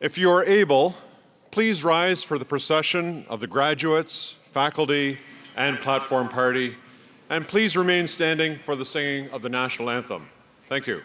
If you are able, please rise for the procession of the graduates, faculty, and platform party, and please remain standing for the singing of the national anthem. Thank you.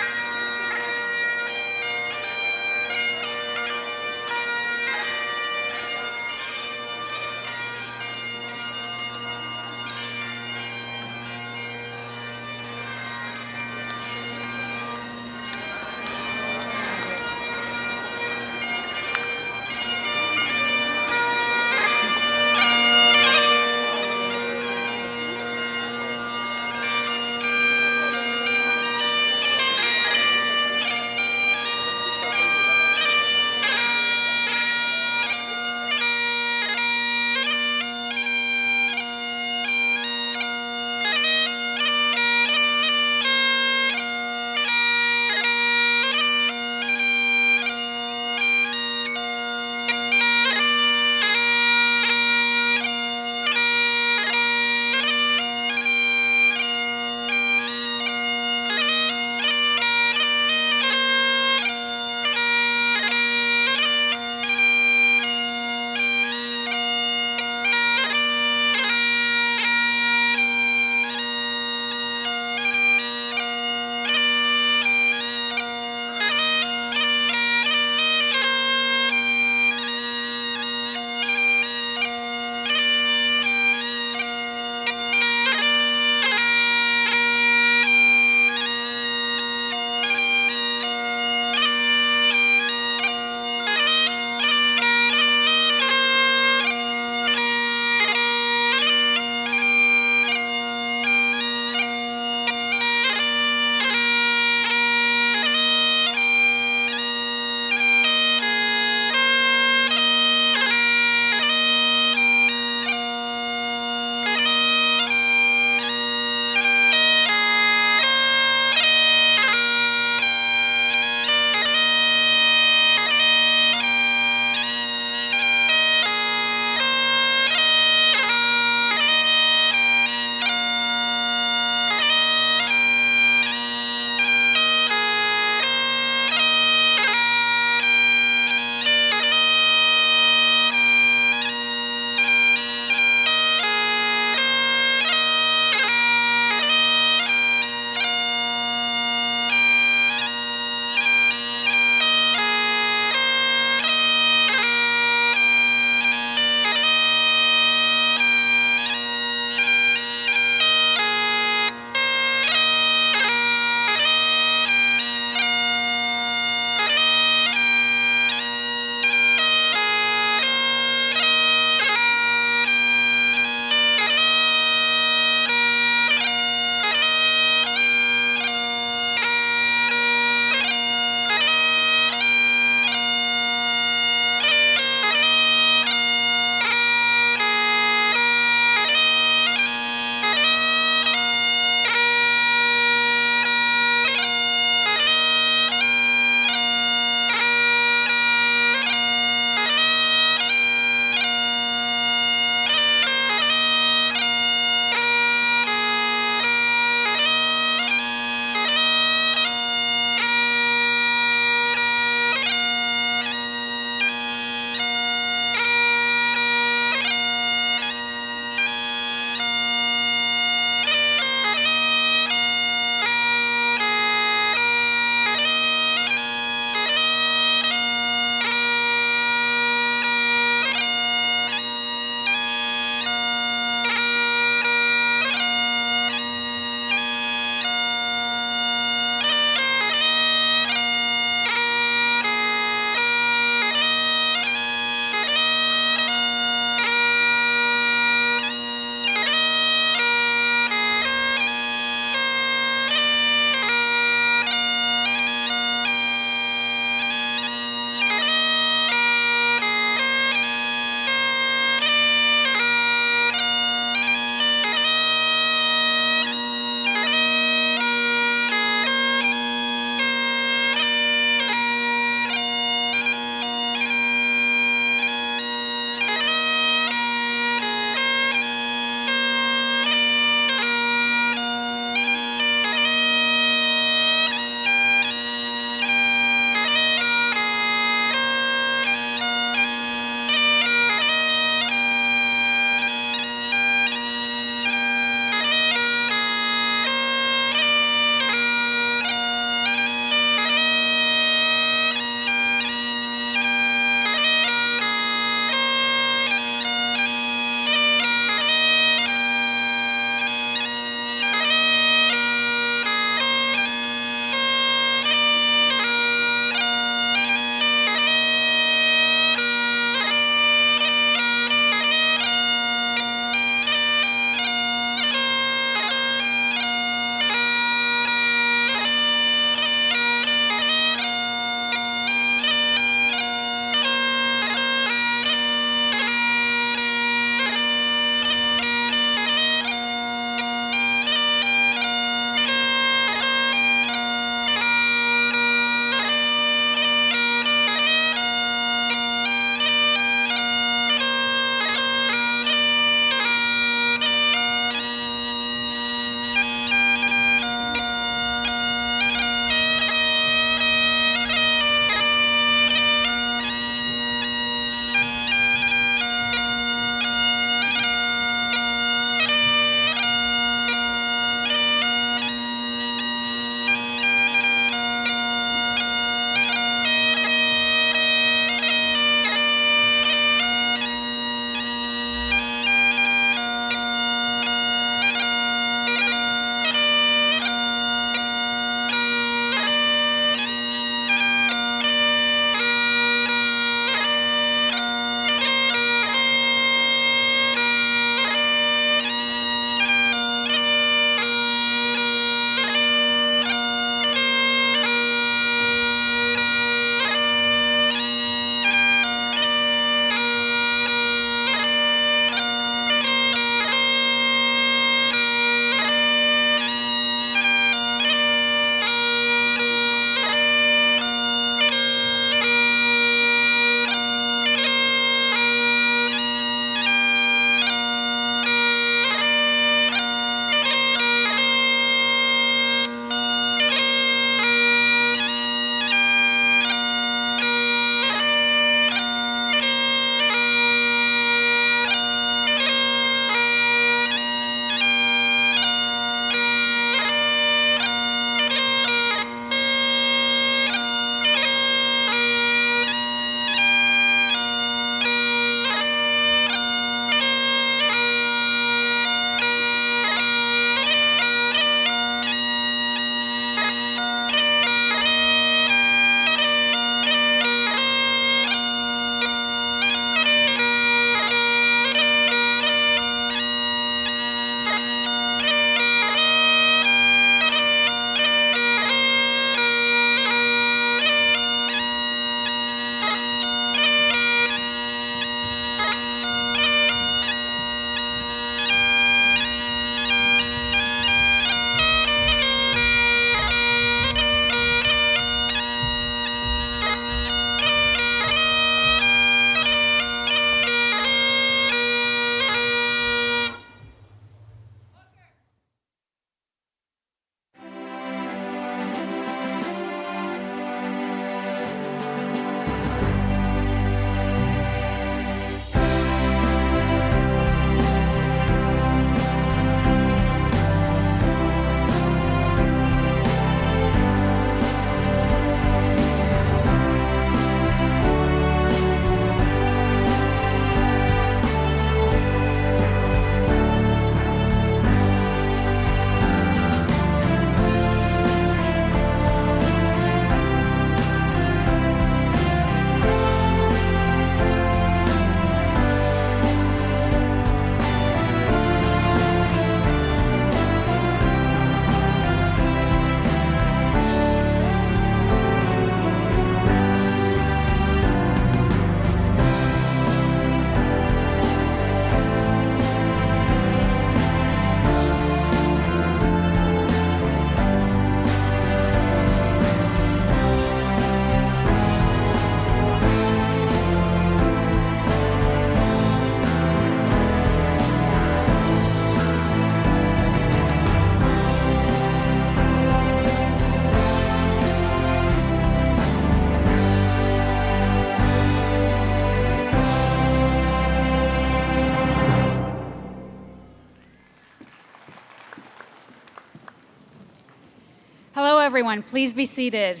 everyone. Please be seated.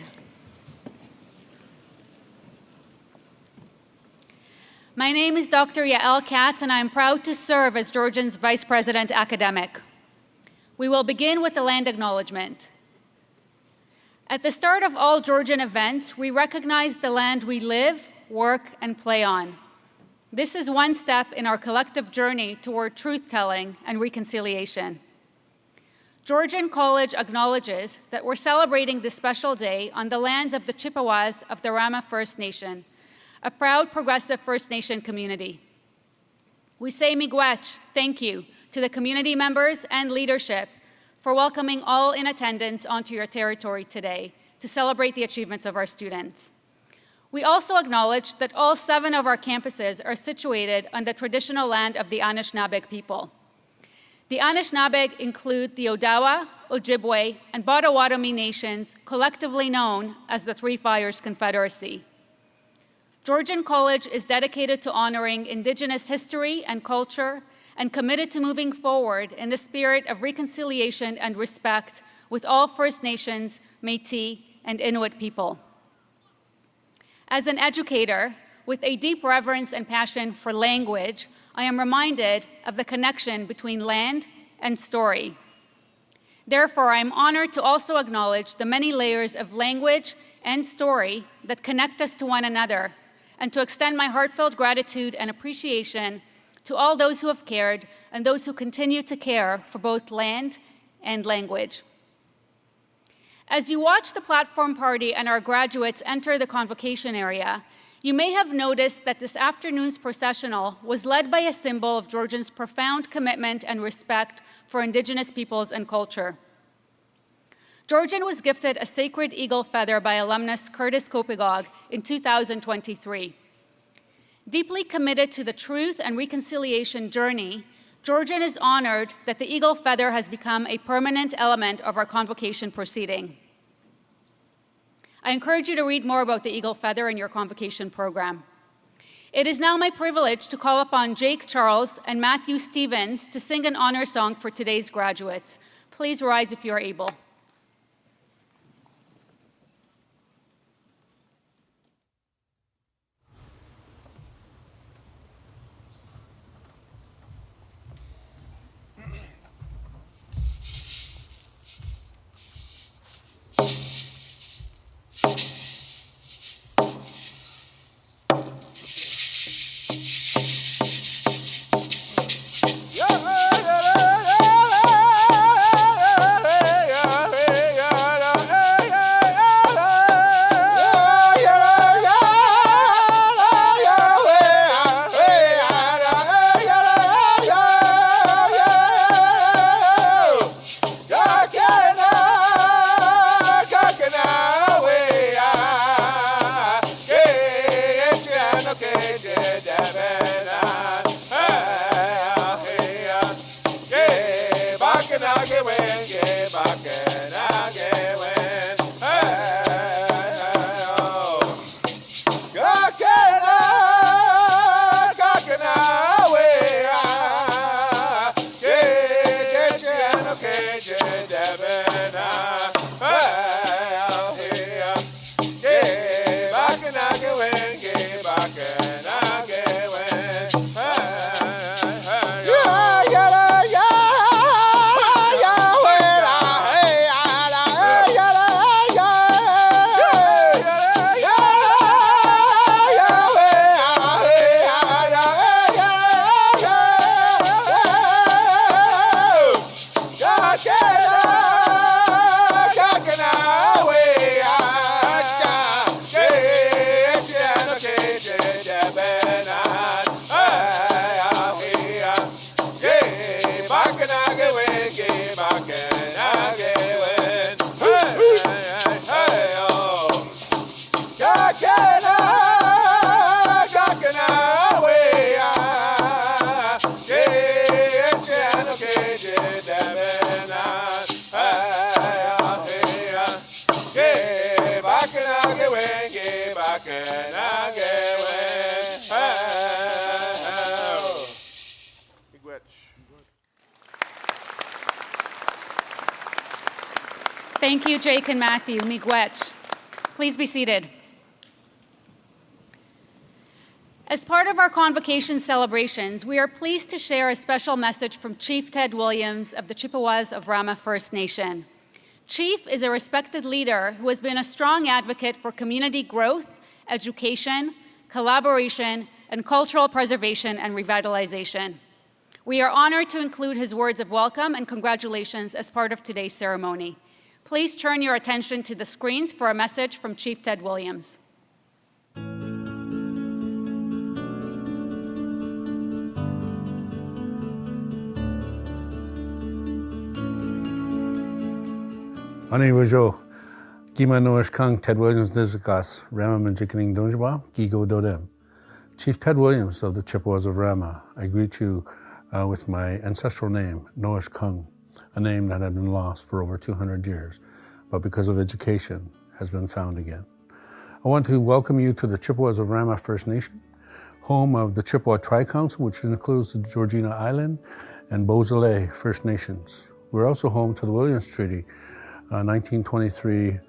My name is Dr. Yael Katz, and I am proud to serve as Georgian's Vice President Academic. We will begin with the land acknowledgement. At the start of all Georgian events, we recognize the land we live, work, and play on. This is one step in our collective journey toward truth-telling and reconciliation. Georgian College acknowledges that we're celebrating this special day on the lands of the Chippewas of the Rama First Nation, a proud progressive First Nation community. We say miigwech, thank you, to the community members and leadership for welcoming all in attendance onto your territory today to celebrate the achievements of our students. We also acknowledge that all 7 of our campuses are situated on the traditional land of the Anishinaabe people. The Anishinaabe include the Odawa, Ojibwe, and Potawatomi nations, collectively known as the Three Fires Confederacy. Georgian College is dedicated to honoring Indigenous history and culture and committed to moving forward in the spirit of reconciliation and respect with all First Nations, Métis, and Inuit people. As an educator with a deep reverence and passion for language, I am reminded of the connection between land and story. Therefore, I am honored to also acknowledge the many layers of language and story that connect us to one another, and to extend my heartfelt gratitude and appreciation to all those who have cared and those who continue to care for both land and language. As you watch the platform party and our graduates enter the convocation area, you may have noticed that this afternoon's processional was led by a symbol of Georgians' profound commitment and respect for Indigenous peoples and culture. Georgian was gifted a sacred eagle feather by alumnus Curtis Kopegog in 2023. Deeply committed to the truth and reconciliation journey, Georgian is honored that the eagle feather has become a permanent element of our convocation proceeding. I encourage you to read more about the eagle feather in your convocation program. It is now my privilege to call upon Jake Charles and Matthew Stevens to sing an honor song for today's graduates. Please rise if you are able. Thank you, Jake and Matthew. Miigwech. Please be seated. As part of our Convocation celebrations, we are pleased to share a special message from Chief Ted Williams of the Chippewas of Rama First Nation. Chief is a respected leader who has been a strong advocate for community growth, education, collaboration, and cultural preservation and revitalization. We are honored to include his words of welcome and congratulations as part of today's ceremony. Please turn your attention to the screens for a message from Chief Ted Williams. Ani wajo, Gima Noash Kang Ted Williams Nizakas, Rama Manjikaning Donjaba, Gigo Dodem. Chief Ted Williams of the Chippewas of Rama, I greet you with my ancestral name, Noash Kung, a name that had been lost for over 200 years, but because of education has been found again. I want to welcome you to the Chippewas of Rama First Nation, home of the Chippewa Tri-Council, which includes the Georgian Island and Beausoleil First Nations. We're also home to the Williams Treaty, 1923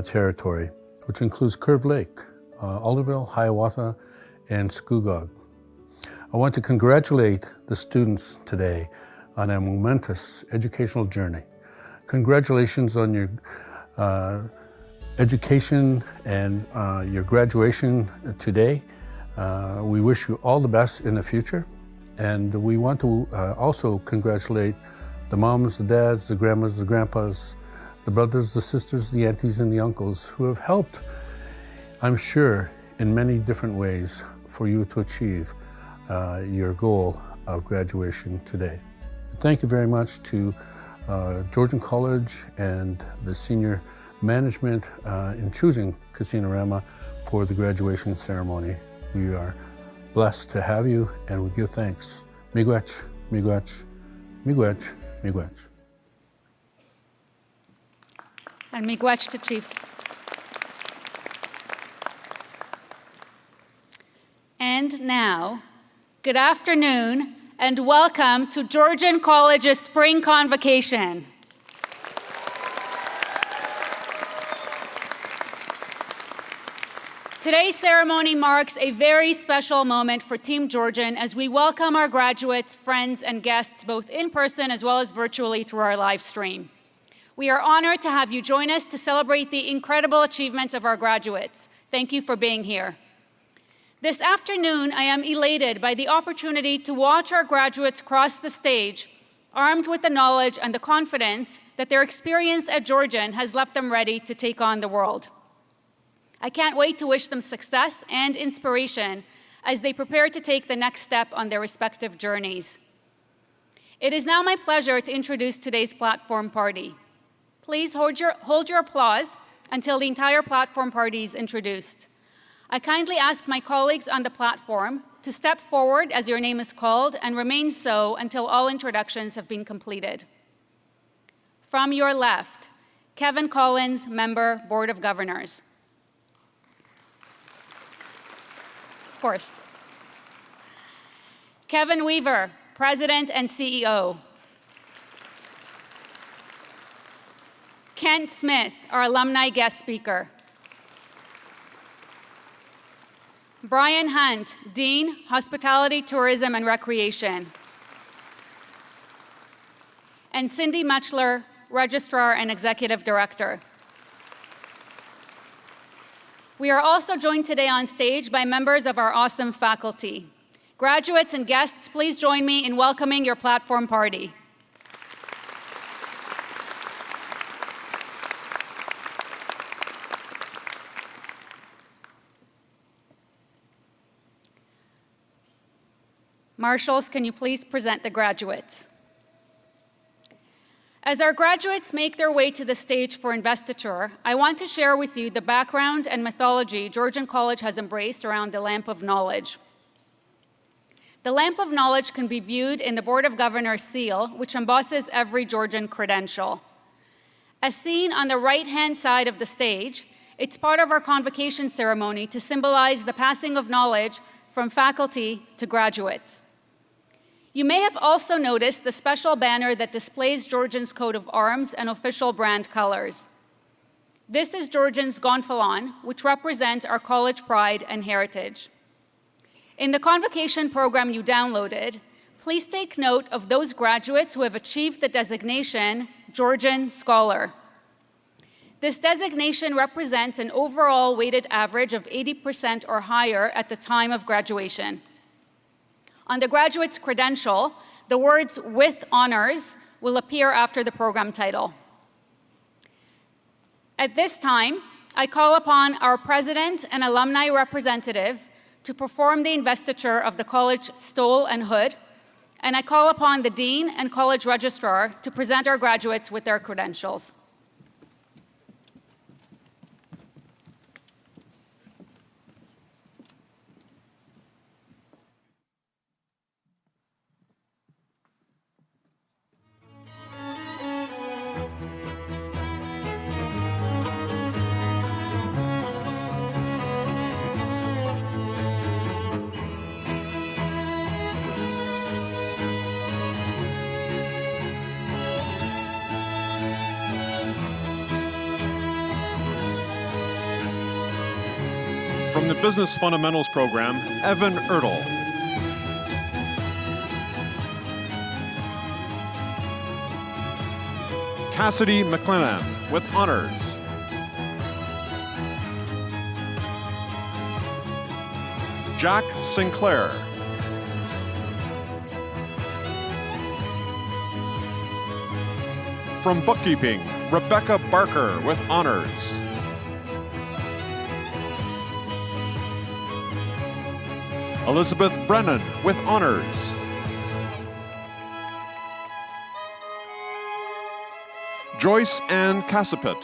territory, which includes Curve Lake, Alderville, Hiawatha, and Scugog. I want to congratulate the students today on a momentous educational journey. Congratulations on your education and your graduation today. We wish you all the best in the future. And we want to also congratulate the moms, the dads, the grandmas, the grandpas, the brothers, the sisters, the aunties, and the uncles who have helped, I'm sure, in many different ways for you to achieve your goal of graduation today. Thank you very much to Georgian College and the senior management in choosing Casino Rama for the graduation ceremony. We are blessed to have you, and we give thanks. Miigwech, miigwech, miigwech, miigwech. And miigwech to Chief. And now, good afternoon and welcome to Georgian College's Spring Convocation. Today's ceremony marks a very special moment for Team Georgian as we welcome our graduates, friends, and guests both in person as well as virtually through our live stream. We are honored to have you join us to celebrate the incredible achievements of our graduates. Thank you for being here. This afternoon, I am elated by the opportunity to watch our graduates cross the stage, armed with the knowledge and the confidence that their experience at Georgian has left them ready to take on the world. I can't wait to wish them success and inspiration as they prepare to take the next step on their respective journeys. It is now my pleasure to introduce today's platform party. Please hold your applause until the entire platform party is introduced. I kindly ask my colleagues on the platform to step forward as your name is called and remain so until all introductions have been completed. From your left, Kevin Collins, Member, Board of Governors. Of course. Kevin Weaver, President and CEO. Kent Smith, our alumni guest speaker. Brian Hunt, Dean, Hospitality, Tourism, and Recreation. And Cindy Muchler, Registrar and Executive Director. We are also joined today on stage by members of our awesome faculty. Graduates and guests, please join me in welcoming your platform party. Marshals, can you please present the graduates? As our graduates make their way to the stage for investiture, I want to share with you the background and mythology Georgian College has embraced around the Lamp of Knowledge. The Lamp of Knowledge can be viewed in the Board of Governors seal, which embosses every Georgian credential. As seen on the right-hand side of the stage, it's part of our convocation ceremony to symbolize the passing of knowledge from faculty to graduates. You may have also noticed the special banner that displays Georgian's coat of arms and official brand colors. This is Georgian's gonfalon, which represents our college pride and heritage. In the Convocation program you downloaded, please take note of those graduates who have achieved the designation Georgian Scholar. This designation represents an overall weighted average of 80% or higher at the time of graduation. On the graduate's credential, the words "with honors" will appear after the program title. At this time, I call upon our president and alumni representative to perform the investiture of the college stole and hood, and I call upon the dean and college registrar to present our graduates with their credentials. From the Business Fundamentals program, Evan Ertl. Cassidy McLennan with honors. Jack Sinclair. From bookkeeping, Rebecca Barker with honors. Elizabeth Brennan with honors. Joyce Ann Cassipit.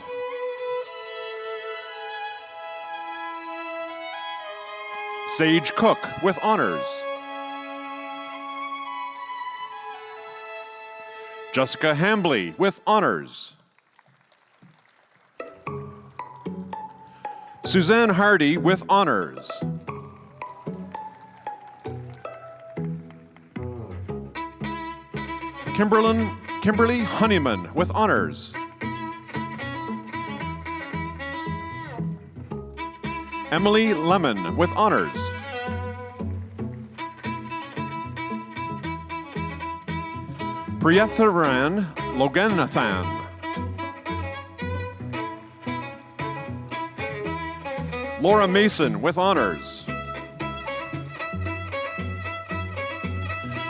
Sage Cook with honors. Jessica Hambley with honors. Suzanne Hardy with honors. Kimberly Honeyman with honors. Emily Lemon with honors. Priyatharan Loganathan. Laura Mason with honors.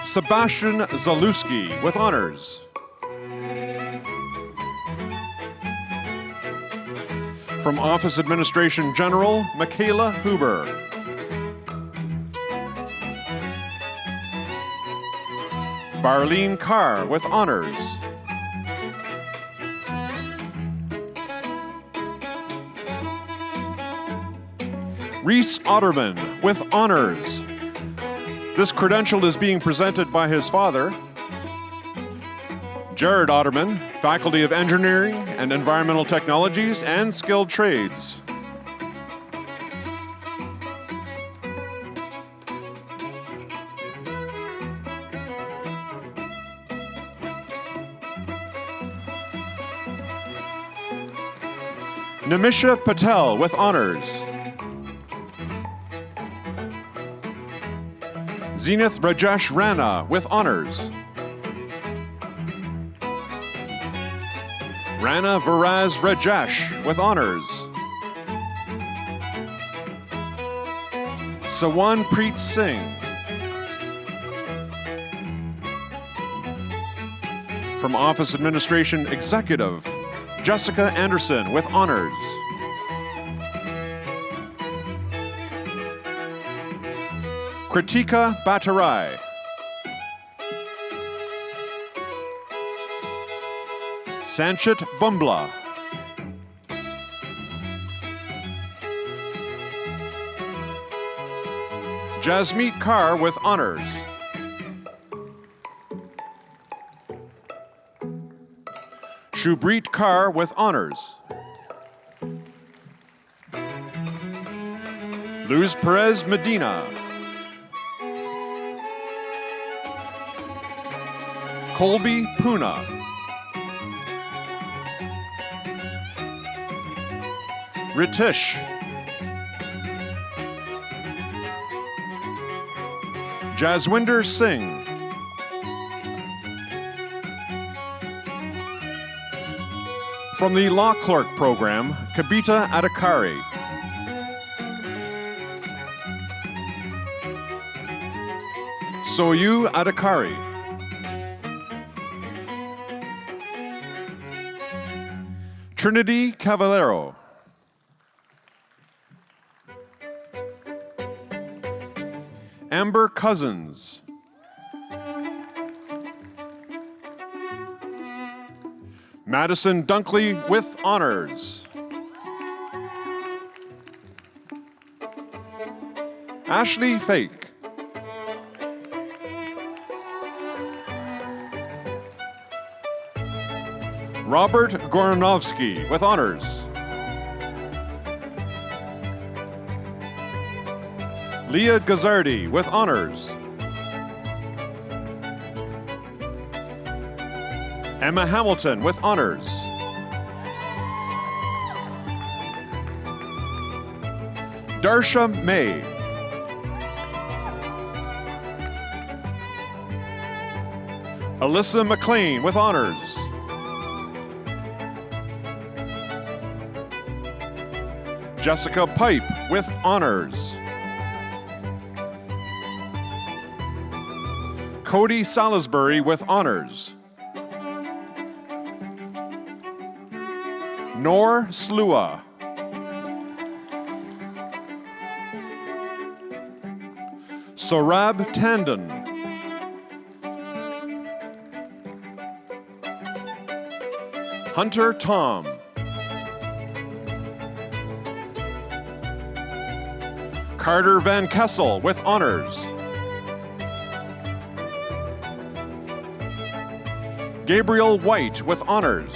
Sebastian Zalewski with honors. From Office Administration General, Michaela Huber. Barlene Carr with honors. Reese Otterman with honors. This credential is being presented by his father, Jared Otterman, Faculty of Engineering and Environmental Technologies and Skilled Trades. Nimisha Patel with honors. Zenith Rajesh Rana with honors. Rana Viraz Rajesh with honors. Sawan Preet Singh. From Office Administration Executive, Jessica Anderson with honors. Kritika Bhattarai. Sanchit Bumbla. Jasmeet Kaur with honors. Shubreet Kaur with honors. Luz Perez Medina. Colby Puna. Ritish. Jaswinder Singh. From the Law Clerk Program, Kabita Adhikari. Soyu Adhikari. Trinity Cavallero. Amber Cousins. Madison Dunkley with honors. Ashley Fake. Robert Goranovsky with honors. Leah Gazzardi with honors. Emma Hamilton with honors. Darsha May. Alyssa McLean with honors. Jessica Pipe with honors. Cody Salisbury with honors. Noor Slua. Sorab Tandon. Hunter Tom. Carter Van Kessel with honors. Gabriel White with honors.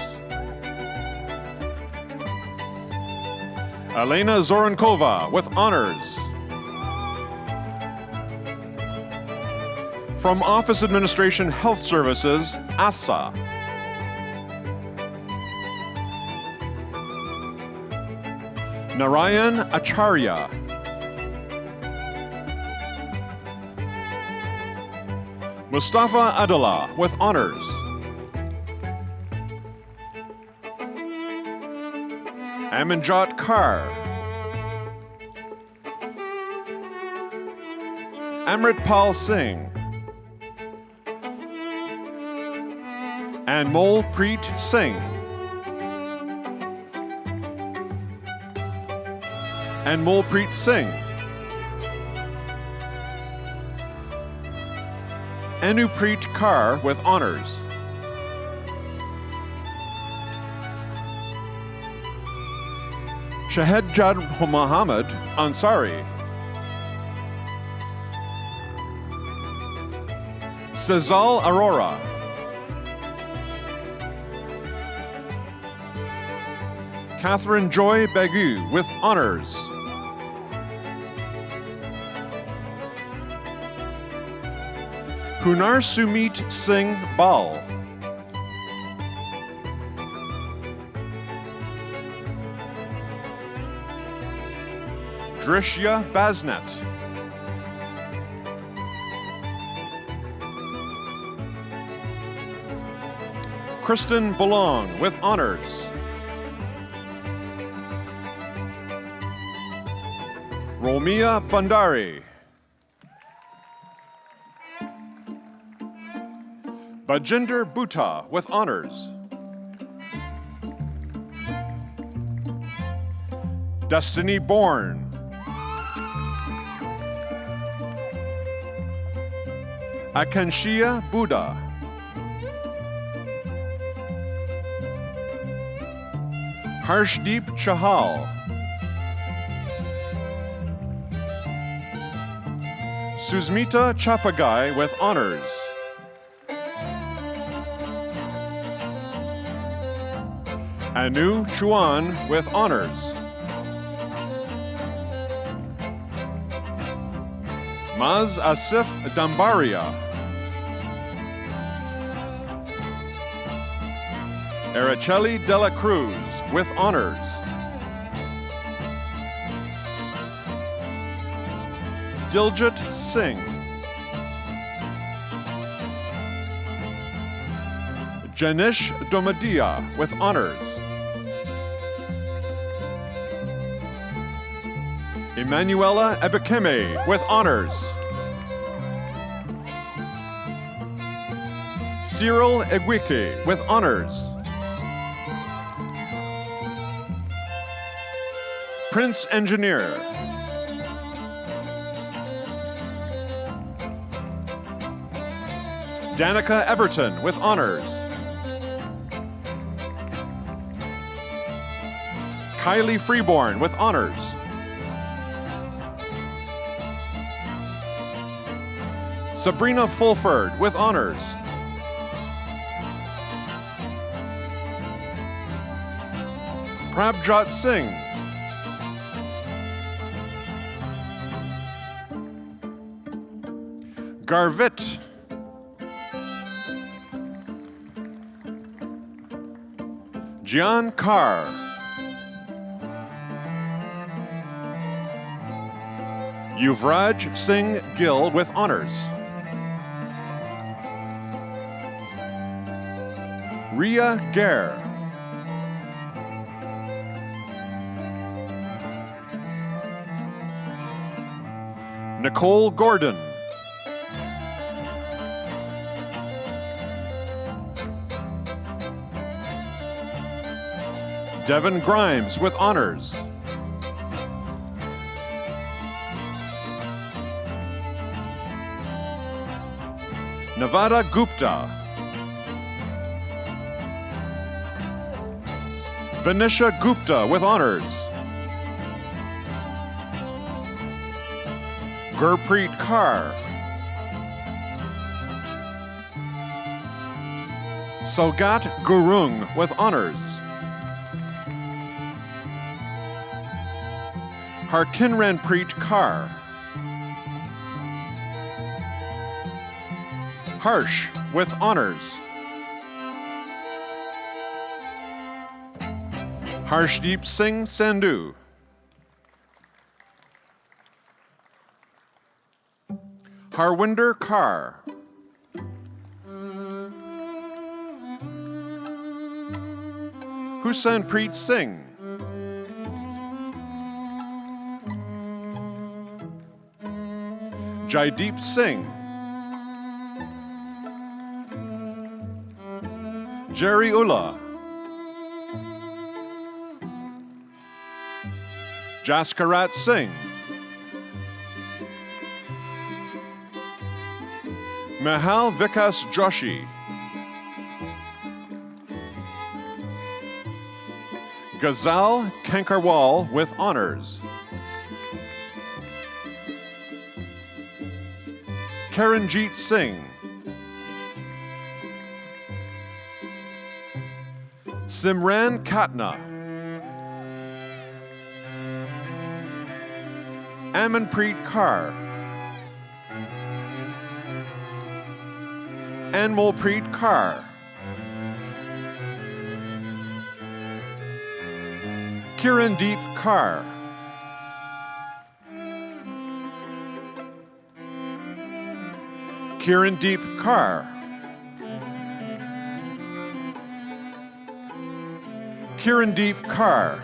Elena Zorankova with honors. From Office Administration Health Services, AFSA. Narayan Acharya. Mustafa Adala with honors. Amanjot Kaur. Amritpal Singh. And Molpreet Singh. And Molpreet Singh. Anupreet Kaur with honors. Shahedjad Mohammed Ansari. Sezal Arora. Catherine Joy Bagu with honors. Hunar Sumit Singh Bal. Drishya Basnet. Kristen Belong with honors. Romia Bandari. Bajinder Bhutta with honors. Destiny Bourne. Akanshia Buddha. Harshdeep Chahal. Susmita Chapagai with honors. Anu Chuan with honors. Maz Asif Dambaria. Araceli Dela Cruz with honors. Diljit Singh, Janish Domadia with honors, Emanuela Ebekeme with honors, Cyril Egwike with honors, Prince Engineer, Danica Everton with honors, Kylie Freeborn with honors, Sabrina Fulford with honors, Prabjot Singh, Garvit, Jian Kar, Yuvraj Singh Gill with honors, Ria Gare, Nicole Gordon, Devin Grimes with honors, Nevada Gupta, Vanisha Gupta with honors, Gurpreet Kaur, Sogat Gurung with honors, Harkinranpreet Kaur, Harsh with honors, Harshdeep Singh Sandhu, Harwinder Kaur, Husanpreet Singh, Jaideep Singh, Jerry Ullah, Jaskarat Singh, Mahal Vikas Joshi, Ghazal Kankarwal with honors, Karanjit Singh, Simran Katna, Amanpreet Kaur, Anmolpreet Kaur, Kirandeep Kaur, Kirandeep Kaur, Kirandeep Kaur,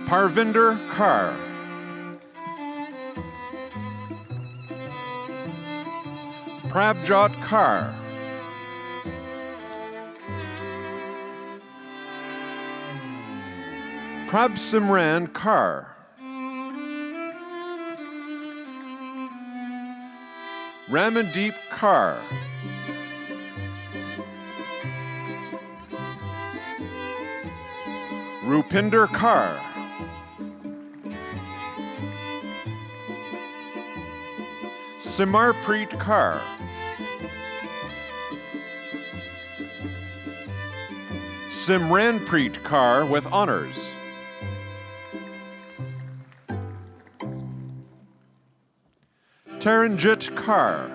Parvinder Kaur, Prabjot Kaur, Prabsimran Kaur, Ramandeep Kaur, Rupinder Kaur, Simarpreet Kaur, Simranpreet Kaur with honors, Taranjit Kaur,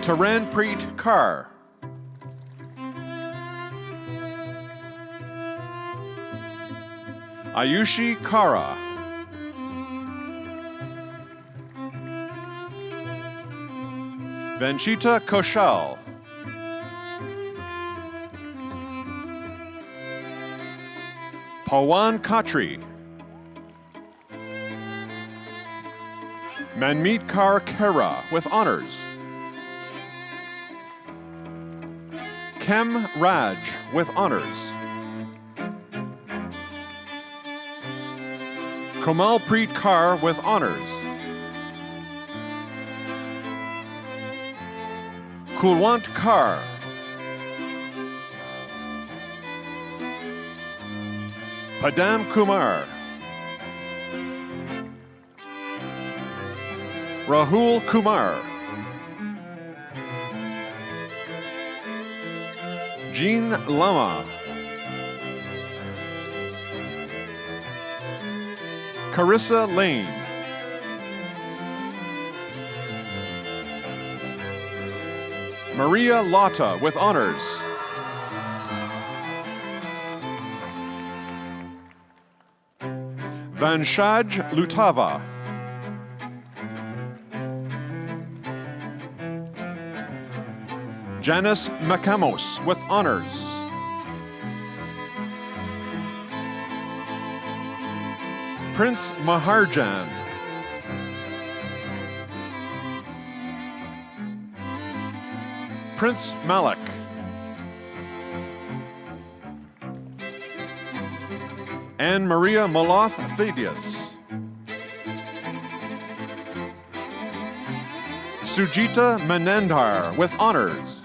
Taranpreet Kaur, Ayushi Kara. Vanchita Koshal. Pawan Khatri. Manmeet Kaur Khera with honors. Kem Raj with honors. Komalpreet Kaur with honors. Kulwant Kaur. Padam Kumar. Rahul Kumar. Jean Lama. Carissa Lane. Maria Lotta with honors. Vanshaj Lutava. Janice Makamos with honors. Prince Maharjan. Prince Malik. Anne Maria Moloth Thaddeus. Sujita Manandhar with honors.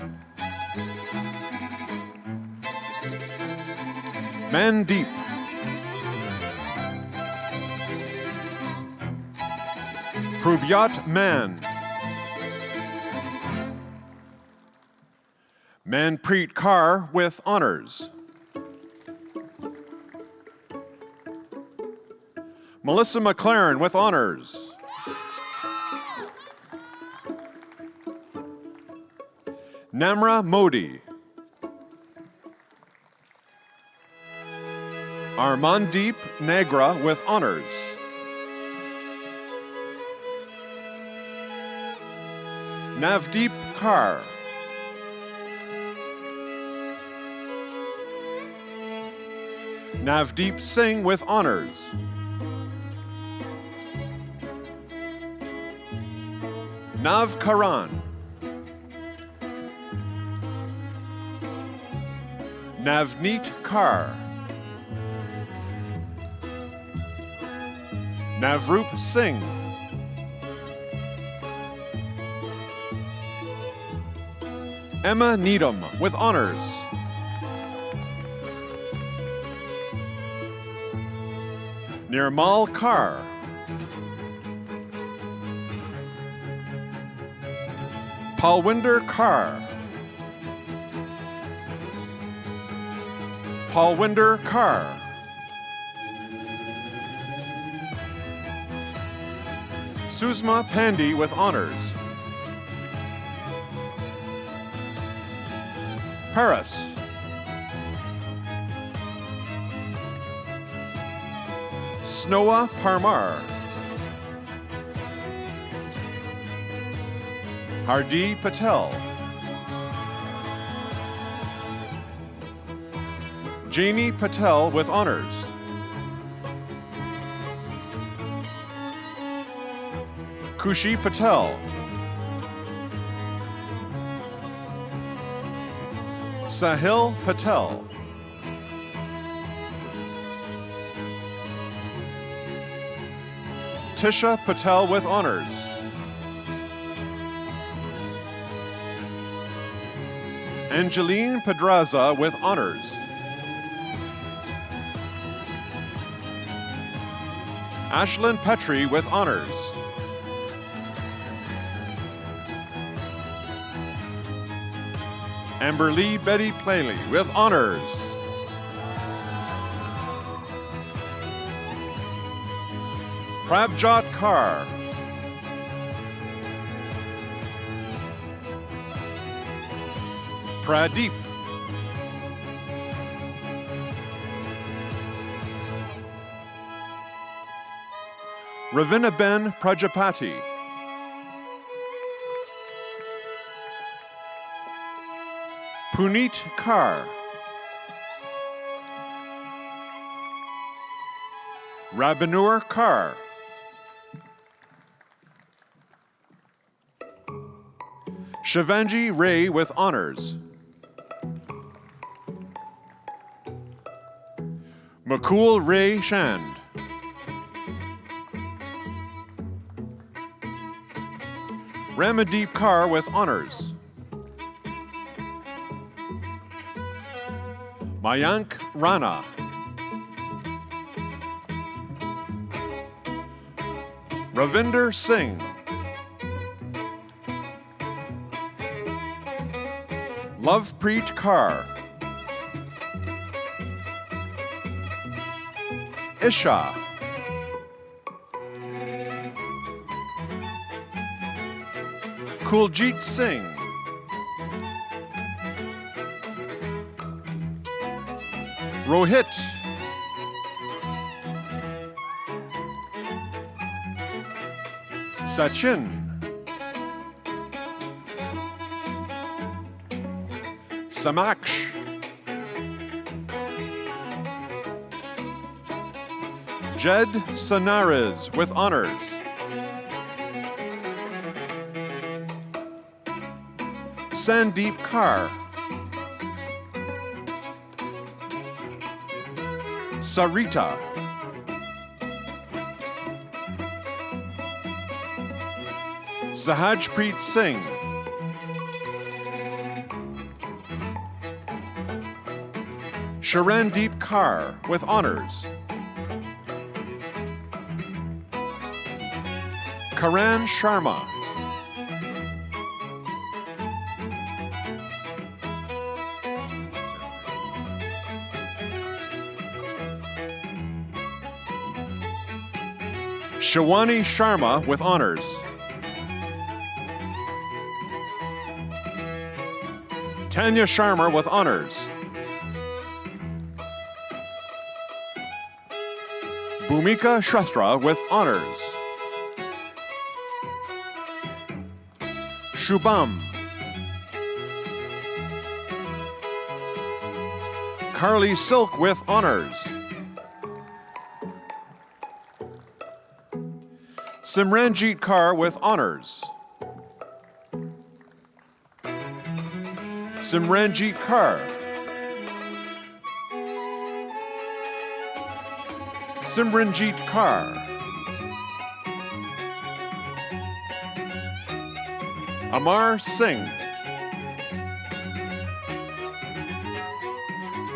Mandeep. Prabhyat Man. Manpreet Kaur with honors. Melissa McLaren with honors. Namra Modi. Armandeep Nagra with honors. Navdeep Kaur. Navdeep Singh with honors. Nav Karan. Navneet Kaur. Navroop Singh. Emma Needham with honors. Nirmal Kaur. Palwinder Kaur. Palwinder Kaur. Susma Pandey with honors. Paris. Snowa Parmar. Hardi Patel. Jamie Patel with honors. Kushi Patel. Sahil Patel. Tisha Patel with honors. Angeline Pedraza with honors. Ashlyn Petrie with honors. Amberly Betty Playley with honors. Prabjot Kaur. Pradeep. Ravinaben Prajapati. Puneet Kaur. Rabinur Kaur. Shivanji Ray with honors. Makul Ray Shand. Ramadeep Kaur with honors. Mayank Rana. Ravinder Singh. Lovepreet Kaur. Isha. Kuljit Singh. Rohit. Sachin. Samaksh. Jed Sanares with honors. Sandeep Kaur. Sarita. Sahajpreet Singh. Sharandeep Kaur with honors. Karan Sharma. Shawani Sharma with honors. Tanya Sharma with honors. Bhumika Shastra with honors. Shubham. Carly Silk with honors. Simranjeet Kaur with honors. Simranjeet Kaur. Simranjeet Kaur. Amar Singh.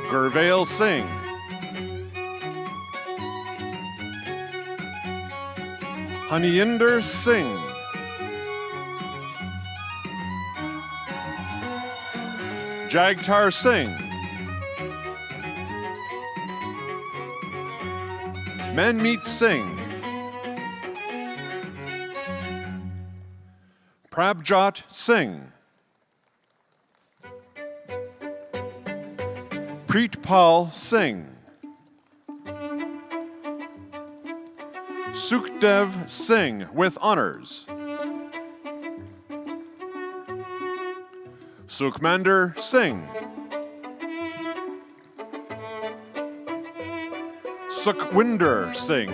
Gurvail Singh. Haninder Singh. Jagtar Singh. Manmeet Singh. Prabjot Singh. Preetpal Singh. Sukhdev Singh with honors. Sukhmander Singh. Sukhwinder Singh.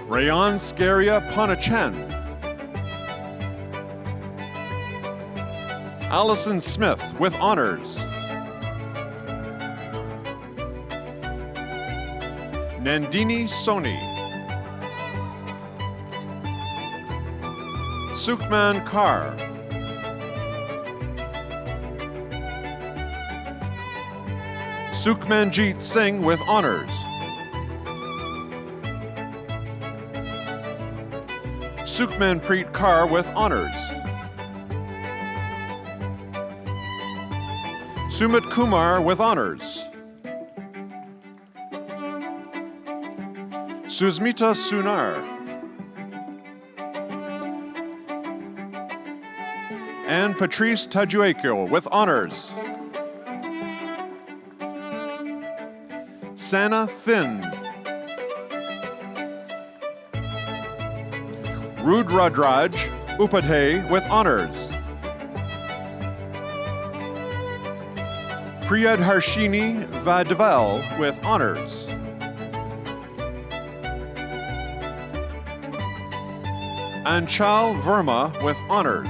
Rayan Skaria Ponachen. Allison Smith with honors. Nandini Soni. Sukhman Kaur. Sukhmanjeet Singh with honors. Sukhmanpreet Kaur with honors. Sumit Kumar with honors. Susmita Sunar. And Patrice Tajuekyo with honors. Sana Thin. Rudradraj Upadhyay with honors. Priyadharshini Vadval with honors. Anchal Verma with honors.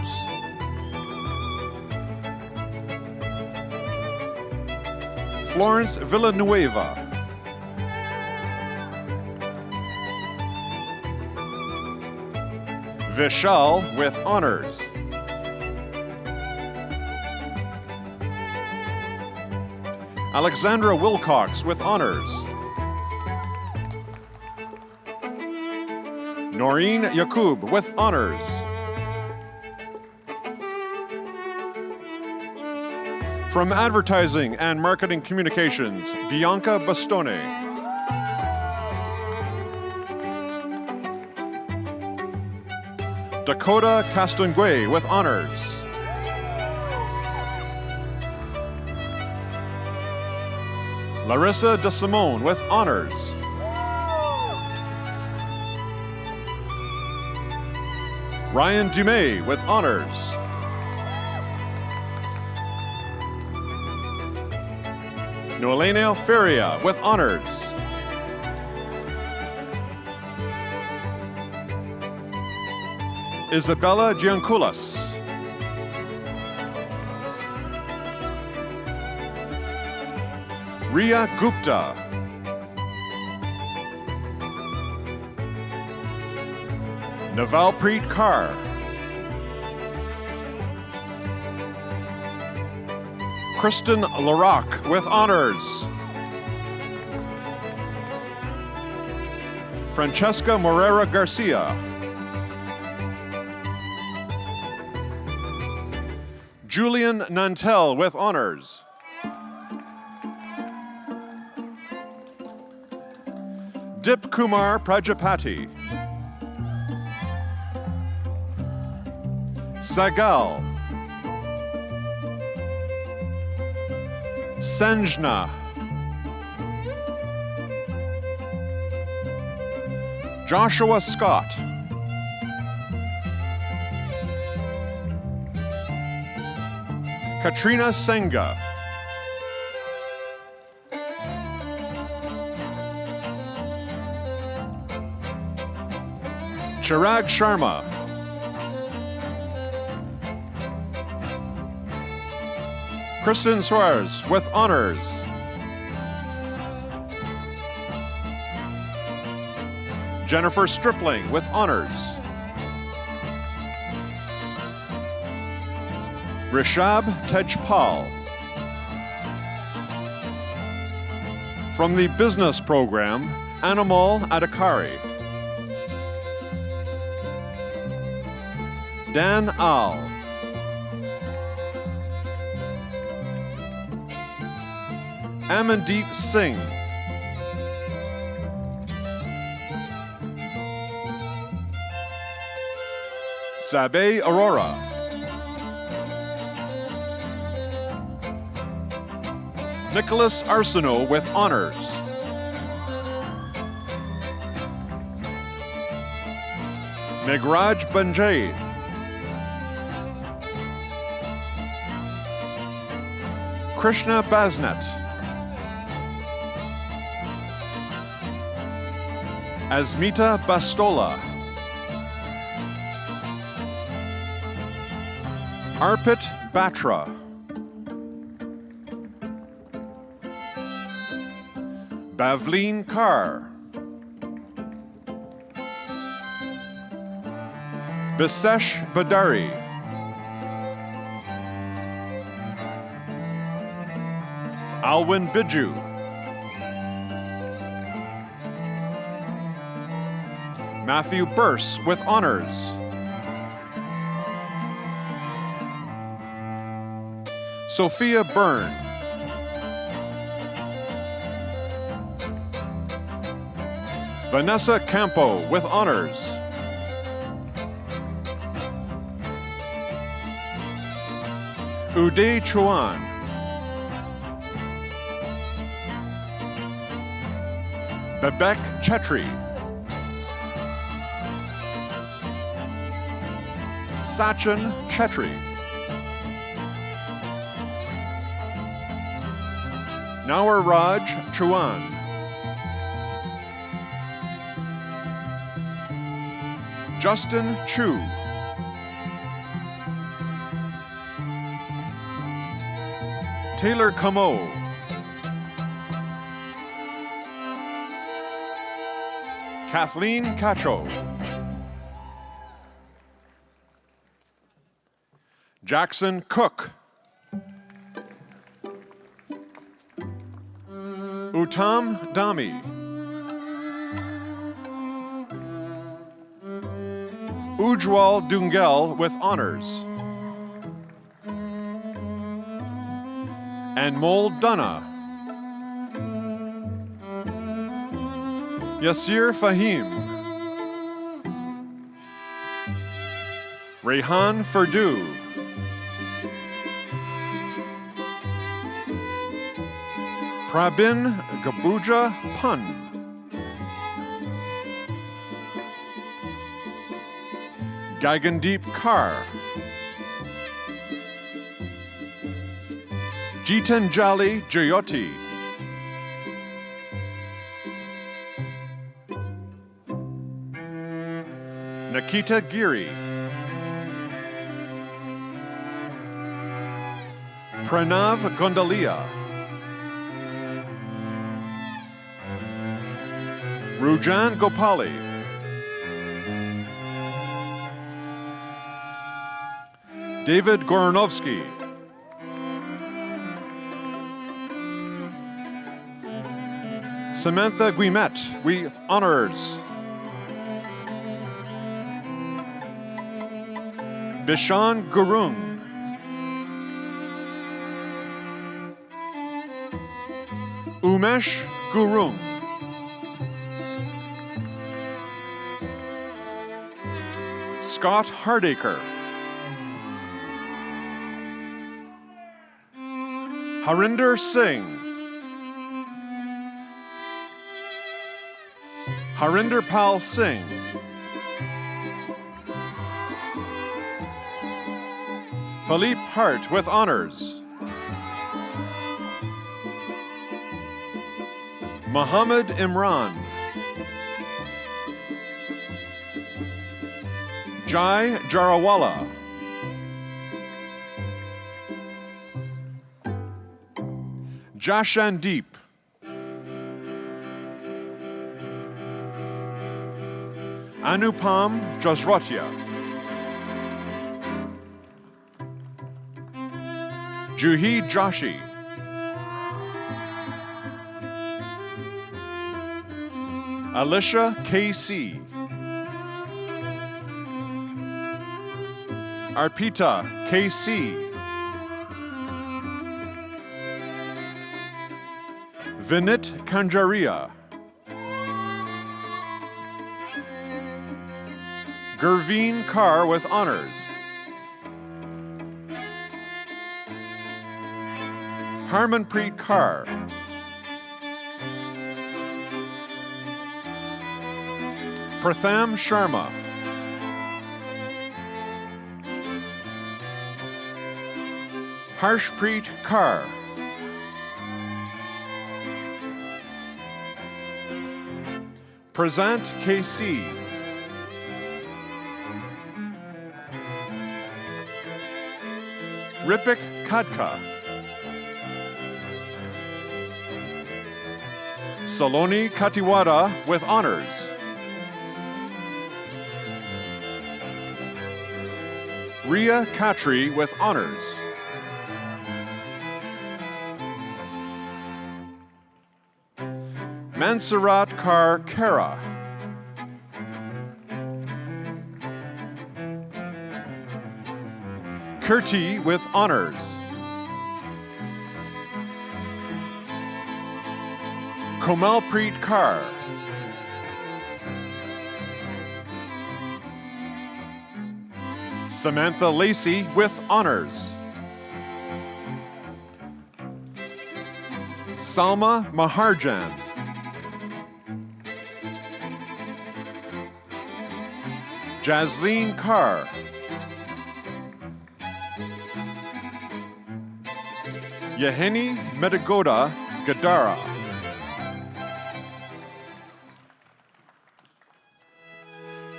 Florence Villanueva. Vishal with honors. Alexandra Wilcox with honors. Noreen Yakub with honors. From Advertising and Marketing Communications, Bianca Bastone. Dakota Castonguay with honors. Larissa De Simone with honors. Ryan Dumais with honors. Noelena Feria with honors. Isabella Giancoulas. Ria Gupta. Navalpreet Kaur. Kristen Larocque with honors. Francesca Morera Garcia. Julian Nantel with honors. Dip Kumar Prajapati. Sagal. Sanjna. Joshua Scott. Katrina Senga. Chirag Sharma. Kristen Suarez with honors. Jennifer Stripling with honors. Rishab Tejpal. From the business program, Animal Adhikari. Dan Al. Amandeep Singh. Sabe Aurora. Nicholas Arsenault with honors. Megraj Banjay. Krishna Basnet. Asmita Bastola. Arpit Batra. Bavleen Kaur. Bisesh Badari. Alwyn Biju. Matthew Burse with honors. Sophia Byrne. Vanessa Campo with honors. Uday Chouan. Babek Chetri. Sachin Chetri. Nawar Raj Chauhan. Justin Chu. Taylor Camo. Kathleen Cacho. Jackson Cook. Uttam Dami. Ujwal Dungel with honors. And Mol Dunna. Yasir Fahim. Rehan Ferdu. Prabin Gabuja Pun. Gagandeep Kaur. Jitanjali Jayoti. Nikita Giri. Pranav Gondalia. Rujan Gopali. David Goronovsky. Samantha Guimet with honors. Bishan Gurung. Umesh Gurung. Scott Hardacre. Harinder Singh. Harinder Pal Singh. Philippe Hart with honors. Muhammad Imran. Jai Jarawala. Jashandeep. Anupam Josrotia. Juhi Joshi. Alicia K.C. Arpita K.C. Vinit Kanjaria. Gurveen Kaur with honors. Harmanpreet Kaur. Pratham Sharma. Harshpreet Kaur. Prasant K.C. Ripik Kadka. Saloni Katiwada with honors. Ria Khatri with honors. Mansarat Kar Kara. Kirti with honors. Komalpreet Kaur. Samantha Lacey with honors. Salma Maharjan. Jasleen Kaur. Yeheni Medigoda Gadara.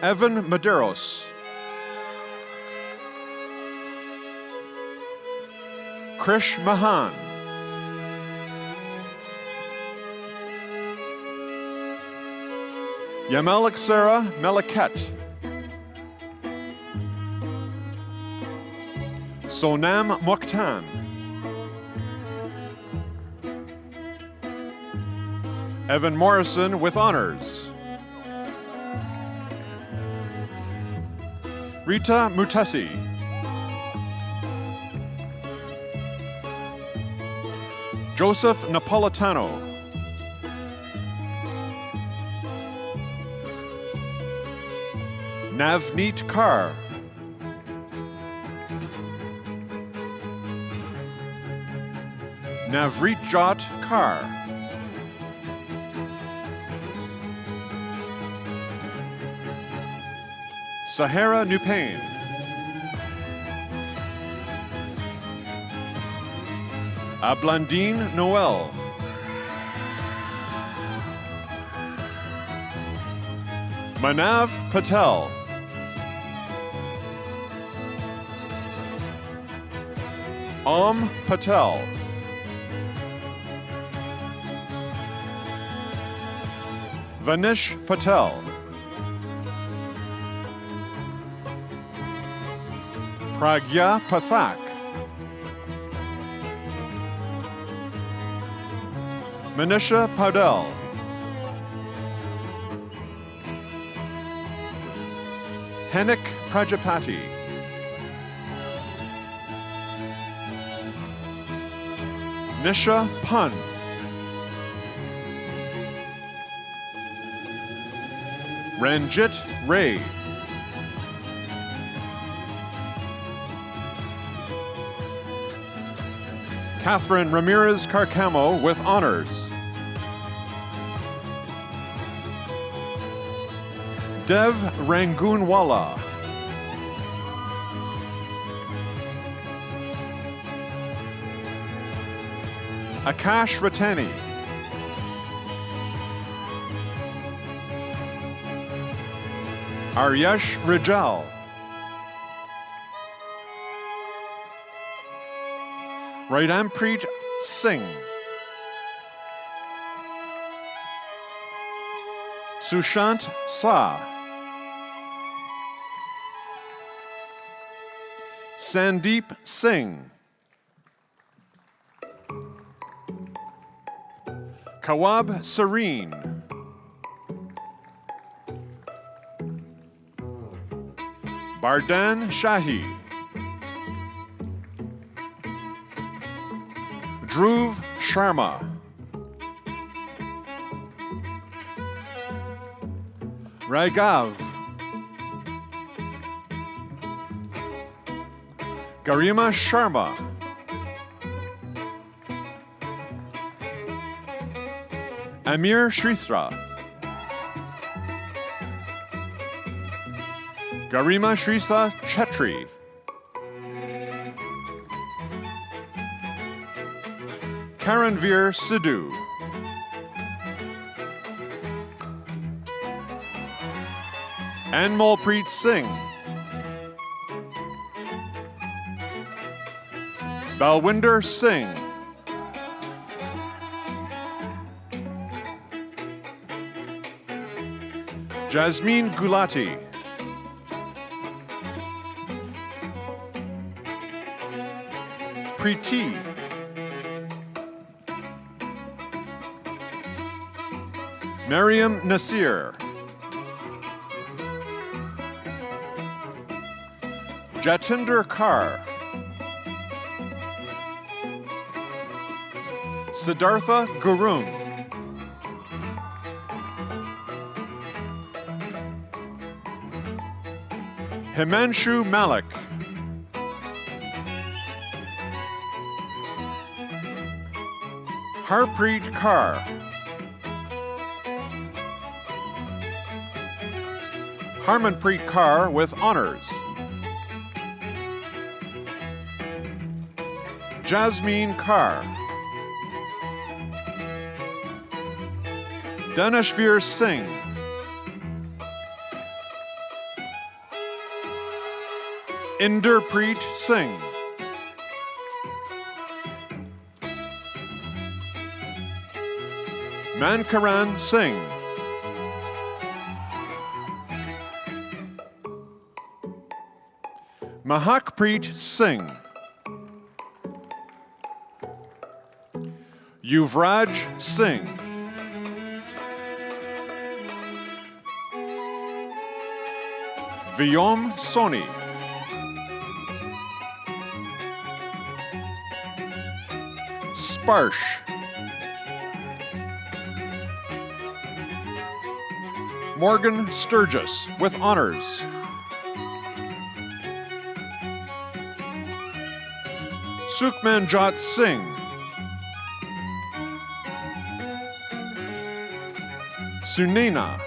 Evan Medeiros. Krish Mahan. Yamelik Sarah Meliket. Sonam Mokhtan. Evan Morrison with honors. Rita Mutesi. Joseph Napolitano. Navneet Kaur. Navreetjot Kaur. Sahara Nupain. Ablandine Noel. Manav Patel. Om Patel. Vanish Patel. Pragya Pathak. Manisha Paudel. Henik Prajapati. Nisha Pun. Ranjit Ray. Catherine Ramirez Carcamo with honors. Dev Rangoonwala. Akash Ratani. Aryesh Rijal. Raidampreet Singh. Sushant Sa. Sandeep Singh. Kawab Serene. Bardan Shahi. Dhruv Sharma. Raghav. Garima Sharma. Amir Shrithra. Garima Shristha Chetri. Karanveer Sidhu. Anmolpreet Singh. Balwinder Singh. Jasmine Gulati. Preeti. Mariam Nasir. Jatinder Kaur. Siddhartha Gurung. Himanshu Malik. Harpreet Kaur. Harmanpreet Kaur with honors. Jasmine Carr. Danashvir Singh. Inderpreet Singh. Mankaran Singh. Mahakpreet Singh. Yuvraj Singh. Vyom Soni. Sparsh. Morgan Sturgis with honors. Sukhmanjot Singh. Sunena.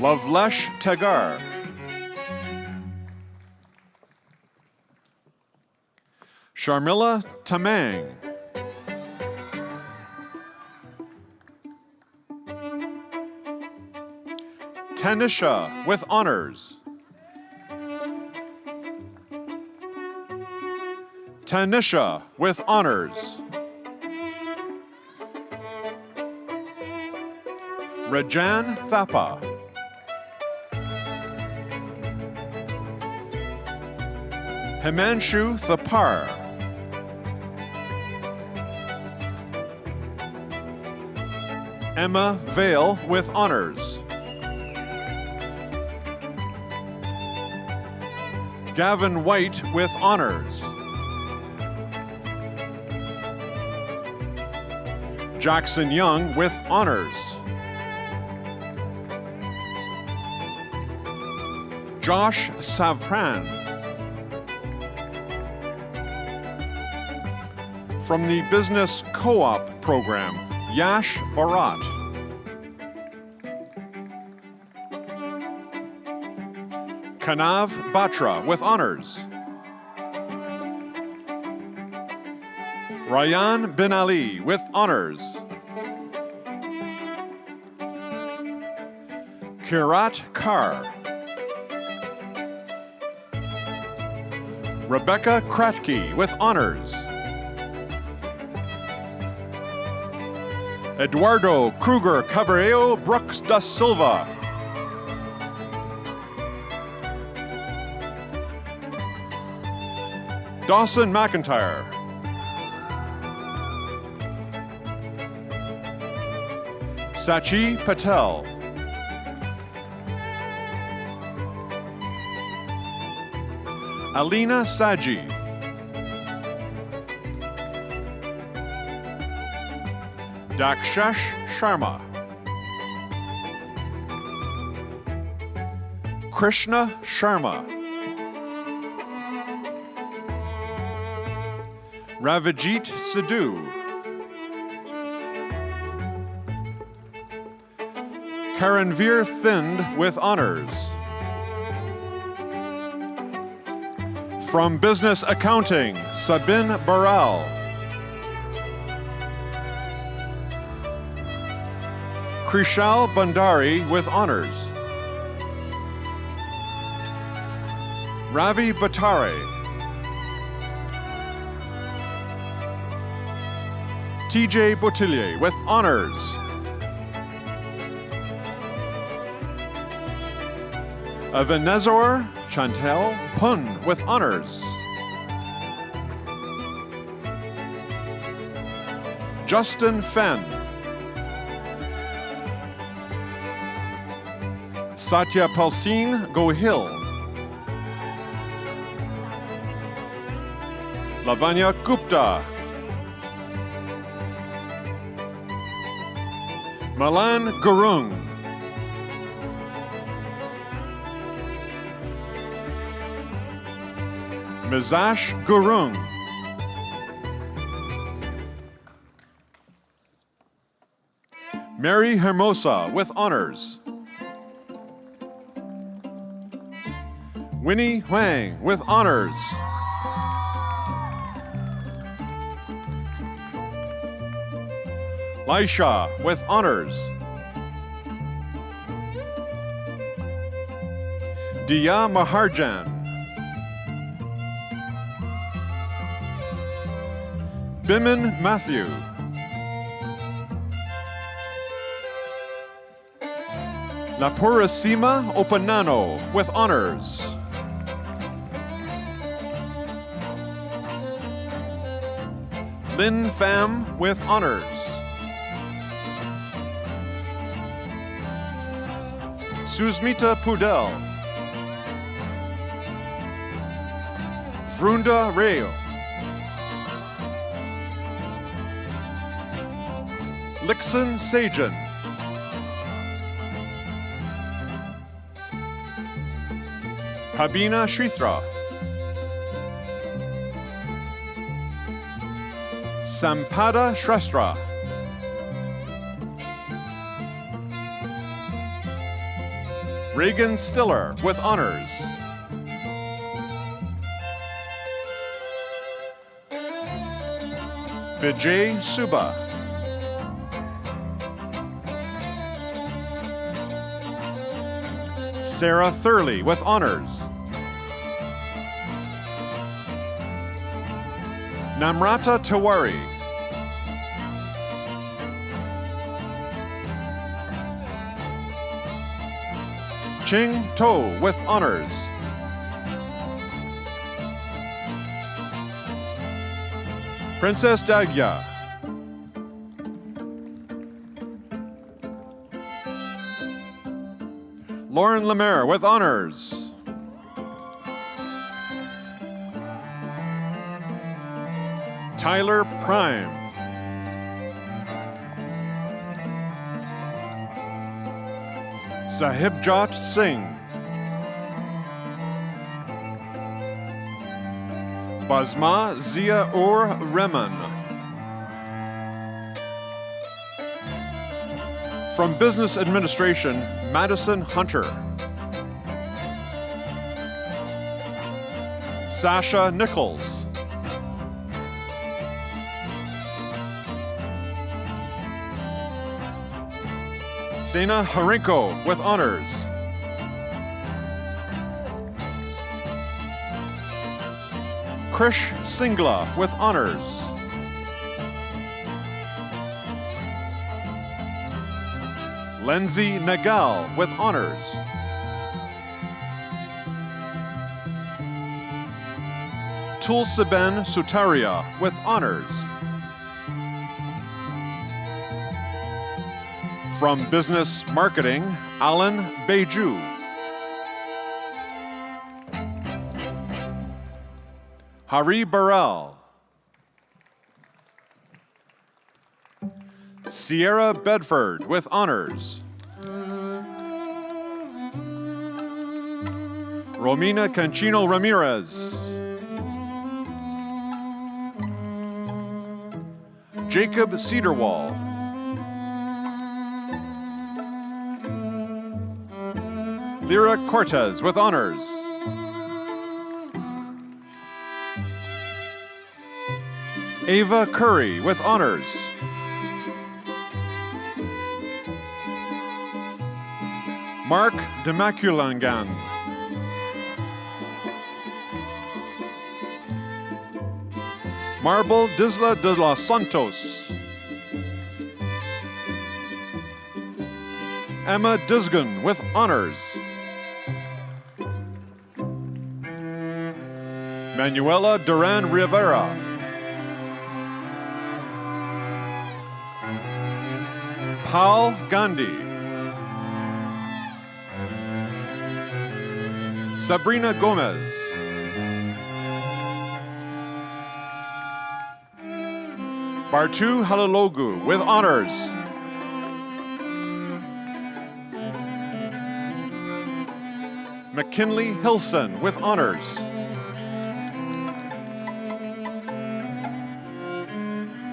Lavlesh Tagar. Sharmila Tamang. Tanisha with honors. Tanisha with honors. Rajan Thapa. Himanshu Thapar. Emma Vale with honors. Gavin White with honors. Jackson Young with honors. Josh Savran. From the Business Co-op program, Yash Bharat. Kanav Batra with honors. Ryan Bin Ali with honors. Kirat Kar. Rebecca Kratke with honors. Eduardo Kruger Caballero Brooks da Silva. Dawson McIntyre. Sachi Patel. Alina Saji. Dakshash Sharma. Krishna Sharma. Ravijit Sidhu. Karanveer Thind with honors. From Business Accounting, Sabin Baral. Krishal Bandari with honors. Ravi Batare. TJ Bottiglier with honors. Evanezor Chantel Pun with honors. Justin Fenn. Satya Palsine Gohil. Lavanya Gupta. Malan Gurung. Mizash Gurung. Mary Hermosa with honors. Winnie Huang with honors. Laisha with honors. Diya Maharjan. Biman Matthew. Lapurasima Opanano with honors. Lin Pham with honors. Susmita Pudel. Vrunda Rayo. Lixon Sajan. Habina Shrithra. Sampada Shrestha. Reagan Stiller with honors. Vijay Suba. Sarah Thurley with honors. Namrata Tiwari. Ching To with honors. Princess Dagya. Lauren Lemaire with honors. Tyler Prime. Sahibjot Singh. Basma Zia Ur Rehman. From Business Administration, Madison Hunter. Sasha Nichols. Sena Harenko with honors. Krish Singla with honors. Lenzi Nagal with honors. Tulsiben Sutaria with honors. From Business Marketing, Alan Beju. Hari Burrell. Sierra Bedford with honors. Romina Canchino Ramirez. Jacob Cedarwall. Lyra Cortez with honors. Ava Curry with honors. Mark Demaculangan. Marble Disla de los Santos. Emma Disgan with honors. Manuela Duran Rivera. Paul Gandhi. Sabrina Gomez. Bartu Halalogu with honors. McKinley Hilson with honors.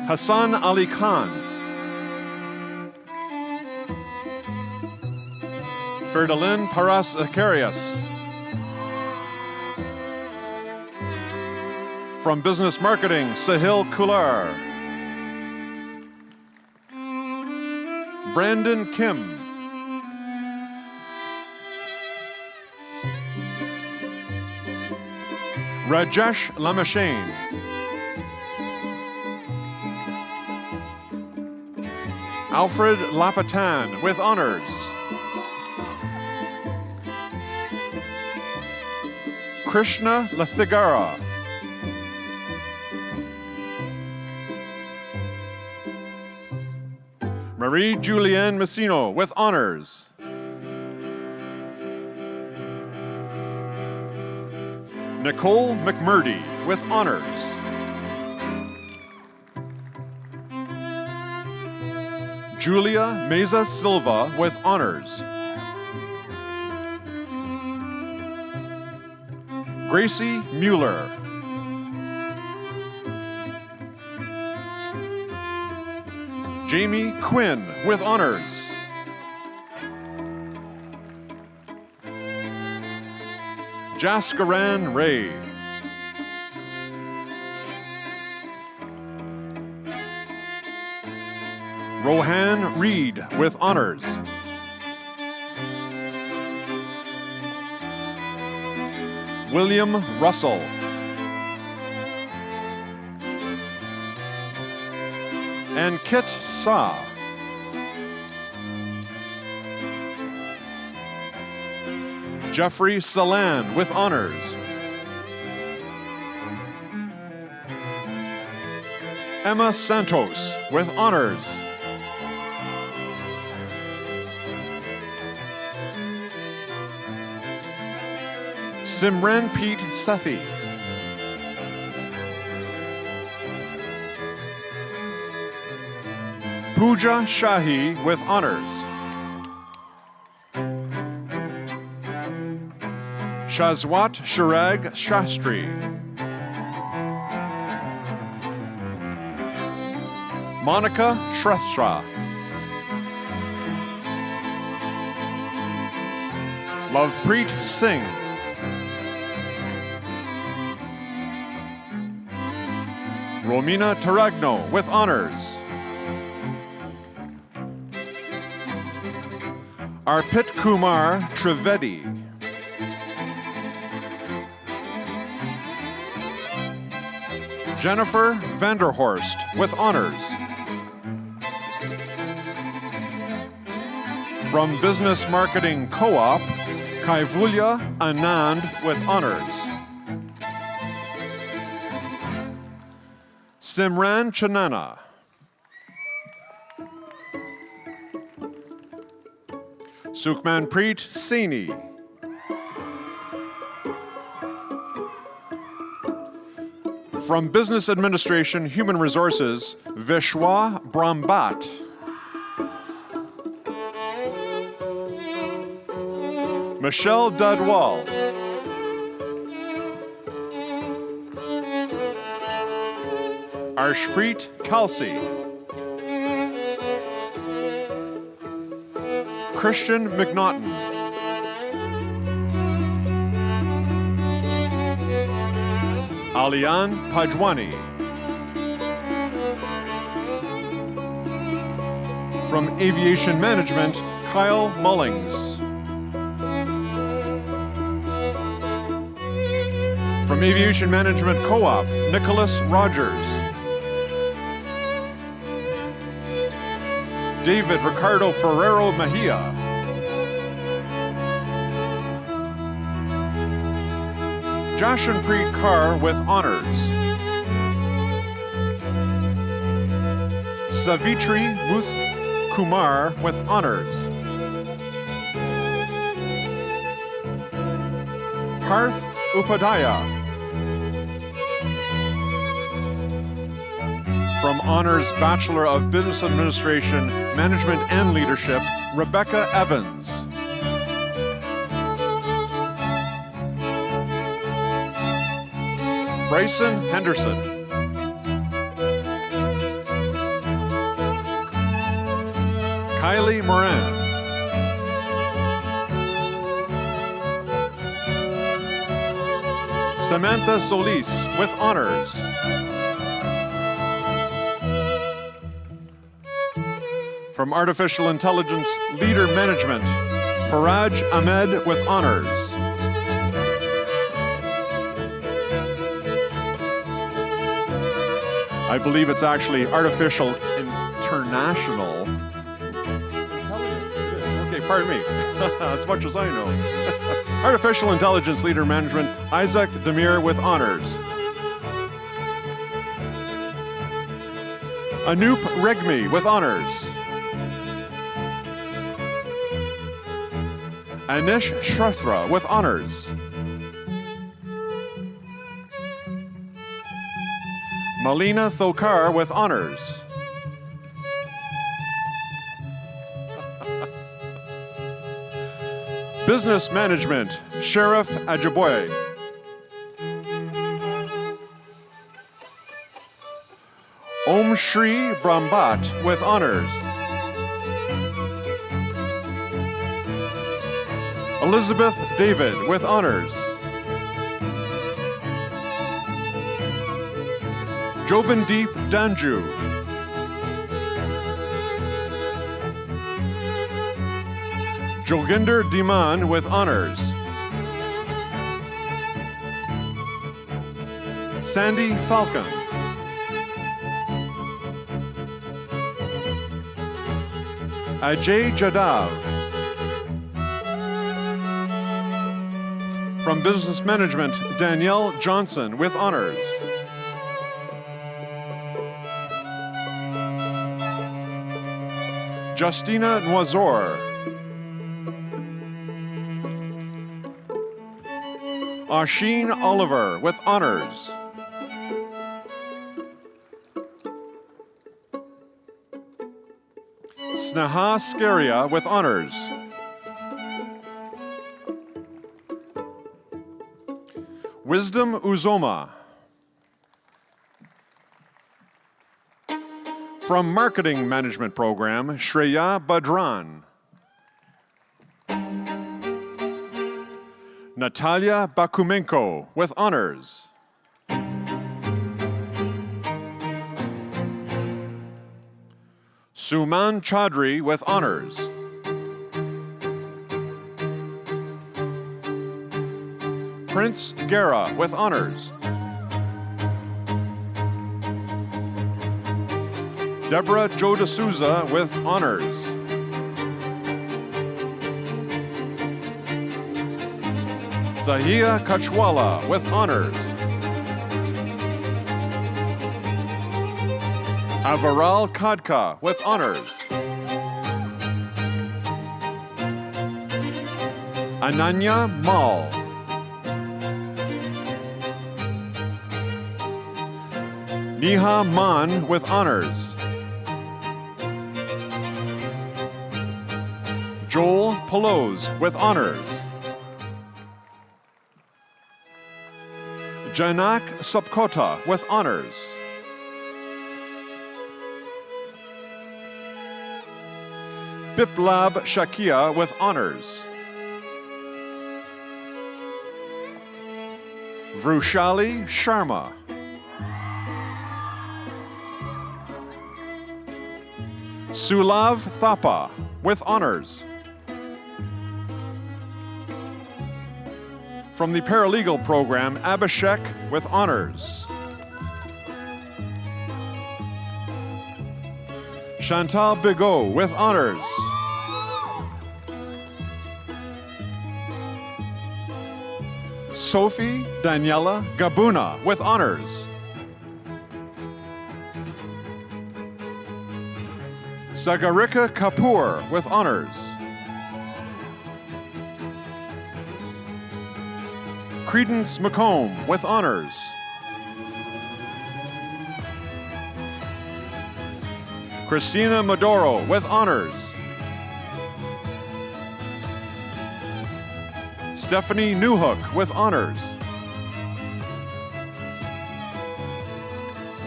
Hassan Ali Khan. Ferdinand Paras Acarias. From Business Marketing, Sahil Kular. Brandon Kim. Rajesh Lamashane. Alfred Lapatan with honors. Krishna Lathigara. Marie Julianne Messino with honors. Nicole McMurdy with honors. Julia Meza Silva with honors. Gracie Mueller. Jamie Quinn with honors. Jaskaran Ray. Rohan Reed with honors. William Russell. And Kit Sa. Jeffrey Salan with honors. Emma Santos with honors. Simran Pete Sethi. Pooja Shahi with honors. Shazwat Shirag Shastri. Monica Shrestha. Lovepreet Singh. Romina Taragno with honors. Arpit Kumar Trivedi. Jennifer Vanderhorst with honors. From Business Marketing Co-op, Kaivulya Anand with honors. Simran Chanana. Sukhmanpreet Saini. From Business Administration, Human Resources, Vishwa Brahmbat. Michelle Dadwal. Arshpreet Khalsi. Christian McNaughton. Alian Pajwani. From Aviation Management, Kyle Mullings. From Aviation Management Co-op, Nicholas Rogers. David Ricardo Ferrero Mejia. Jashanpreet Kaur with honors. Savitri Muth Kumar with honors. Parth Upadhyaya. From Honors Bachelor of Business Administration, Management and Leadership, Rebecca Evans. Bryson Henderson. Kylie Moran. Samantha Solis with honors. From Artificial Intelligence Leader Management, Faraj Ahmed with honors. I believe it's actually Artificial International Intelligence. Okay, pardon me. As much as I know. Artificial Intelligence Leader Management, Isaac Demir with honors. Anoop Regmi with honors. Anish Shrathra with honors. Malina Thokar with honors. Business Management, Sheriff Ajiboye. Om Shri Brahmbat with honors. Elizabeth David with honors. Jobandeep Danju. Joginder Diman with honors. Sandy Falcon. Ajay Jadav. From Business Management, Danielle Johnson with honors. Justina Noizor. Asheen Oliver with honors. Sneha Skaria with honors. Wisdom Uzoma. From Marketing Management Program, Shreya Badran. Natalia Bakumenko with honors. Suman Chaudhry with honors. Prince Gera with honors. Deborah Jo D'Souza with honors. Zahia Kachwala with honors. Avaral Kadka with honors. Ananya Mal. Neha Man with honors. Joel Peloz with honors. Janak Sopkota with honors. Biplab Shakia with honors. Vrushali Sharma. Sulav Thapa with honors. From the paralegal program, Abhishek with honors. Chantal Bigot with honors. Sophie Daniela Gabuna with honors. Sagarika Kapoor with honors. Credence McComb with honors. Christina Maduro with honors. Stephanie Newhook with honors.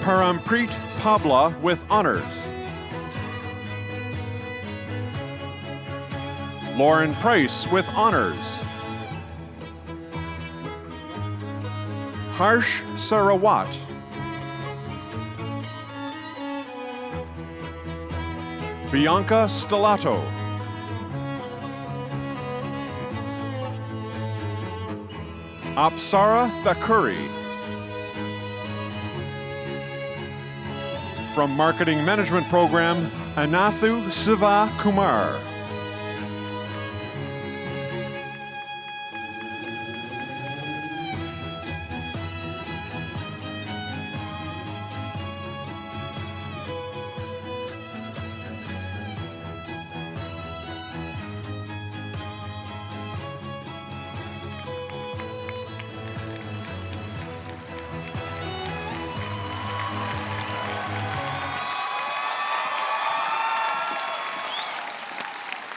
Parampreet Pabla with honors. Lauren Price with honors. Harsh Sarawat. Bianca Stellato. Apsara Thakuri. From Marketing Management Program, Anathu Siva Kumar.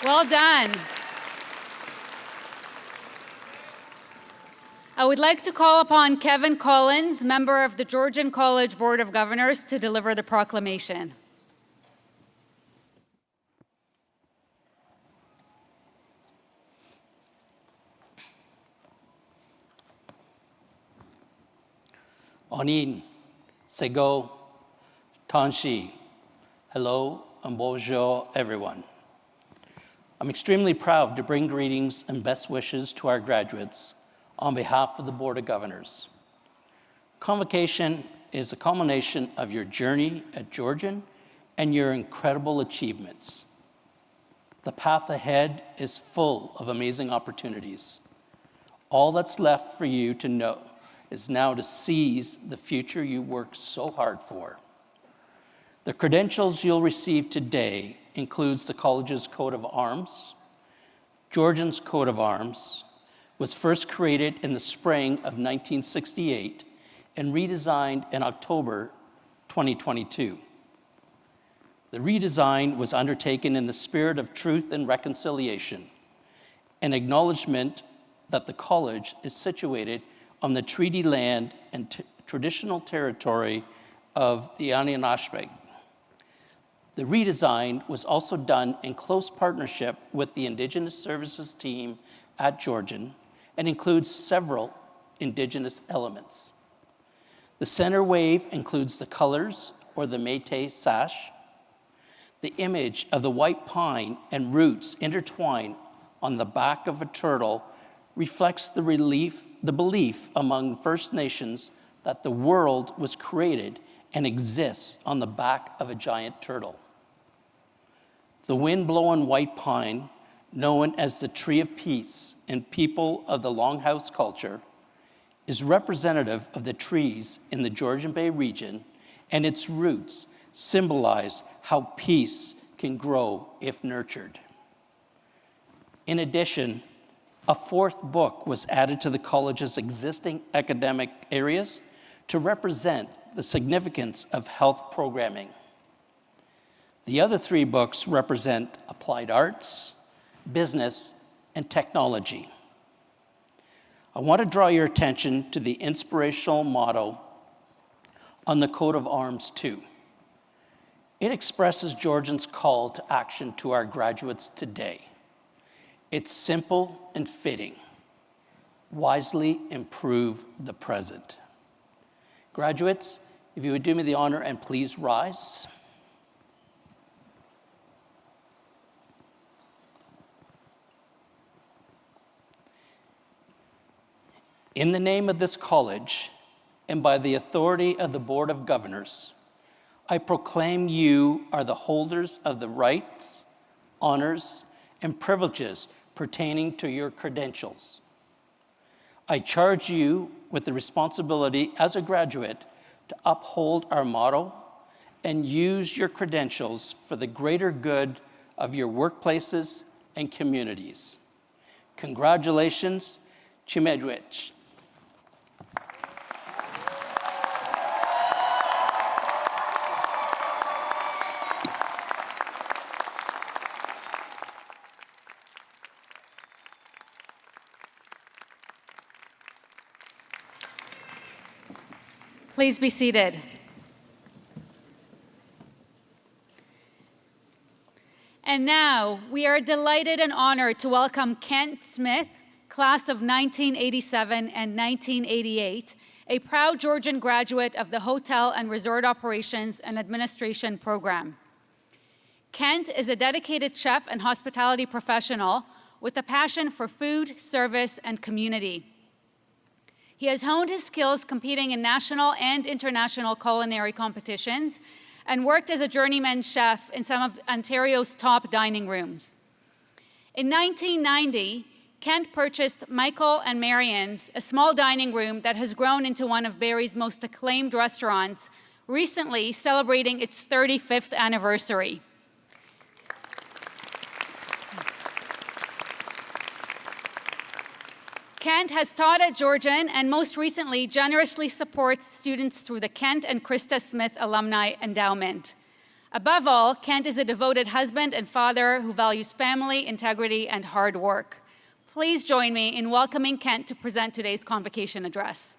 Well done. I would like to call upon Kevin Collins, member of the Georgian College Board of Governors, to deliver the proclamation. Onin, Sego, Tanshi, hello and bonjour, everyone. I'm extremely proud to bring greetings and best wishes to our graduates on behalf of the Board of Governors. Convocation is a culmination of your journey at Georgian and your incredible achievements. The path ahead is full of amazing opportunities. All that's left for you to know is now to seize the future you worked so hard for. The credentials you'll receive today includes the college's coat of arms. Georgian's coat of arms was first created in the spring of 1968 and redesigned in October 2022. The redesign was undertaken in the spirit of truth and reconciliation, an acknowledgement that the college is situated on the treaty land and traditional territory of the Aninashbeg. The redesign was also done in close partnership with the Indigenous Services team at Georgian and includes several Indigenous elements. The center wave includes the colors or the Métis sash. The image of the white pine and roots intertwined on the back of a turtle reflects the belief among First Nations that the world was created and exists on the back of a giant turtle. The wind-blown white pine, known as the Tree of Peace in people of the Longhouse culture, is representative of the trees in the Georgian Bay region, and its roots symbolize how peace can grow if nurtured. In addition, a fourth book was added to the college's existing academic areas to represent the significance of health programming. The other three books represent applied arts, business, and technology. I want to draw your attention to the inspirational motto on the coat of arms too. It expresses Georgian's call to action to our graduates today. It's simple and fitting. Wisely improve the present. Graduates, if you would do me the honor and please rise. In the name of this college and by the authority of the Board of Governors, I proclaim you are the holders of the rights, honors, and privileges pertaining to your credentials. I charge you with the responsibility as a graduate to uphold our motto and use your credentials for the greater good of your workplaces and communities. Congratulations, Chimedwich. Please be seated. And now, we are delighted and honored to welcome Kent Smith, class of 1987 and 1988, a proud Georgian graduate of the Hotel and Resort Operations and Administration program. Kent is a dedicated chef and hospitality professional with a passion for food, service, and community. He has honed his skills competing in national and international culinary competitions and worked as a journeyman chef in some of Ontario's top dining rooms. In 1990, Kent purchased Michael and Marion's, a small dining room that has grown into one of Barrie's most acclaimed restaurants, recently celebrating its 35th anniversary. Kent has taught at Georgian and most recently generously supports students through the Kent and Krista Smith Alumni Endowment. Above all, Kent is a devoted husband and father who values family, integrity, and hard work. Please join me in welcoming Kent to present today's Convocation address.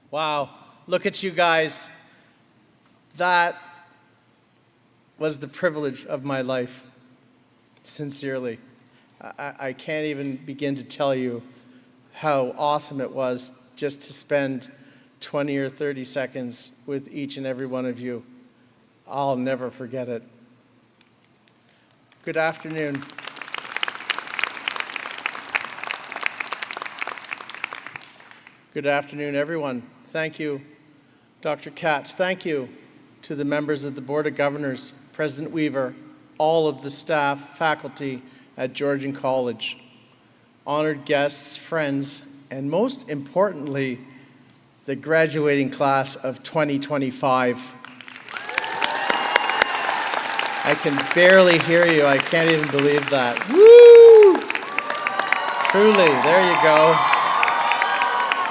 Wow, look at you guys. That was the privilege of my life, sincerely. I can't even begin to tell you how awesome it was just to spend 20 or 30 seconds with each and every one of you. I'll never forget it. Good afternoon. Good afternoon, everyone. Thank you, Dr. Katz. Thank you to the members of the Board of Governors, President Weaver, all of the staff, faculty at Georgian College, honored guests, friends, and most importantly, the graduating class of 2025. I can barely hear you. I can't even believe that. Woo! Truly, there you go.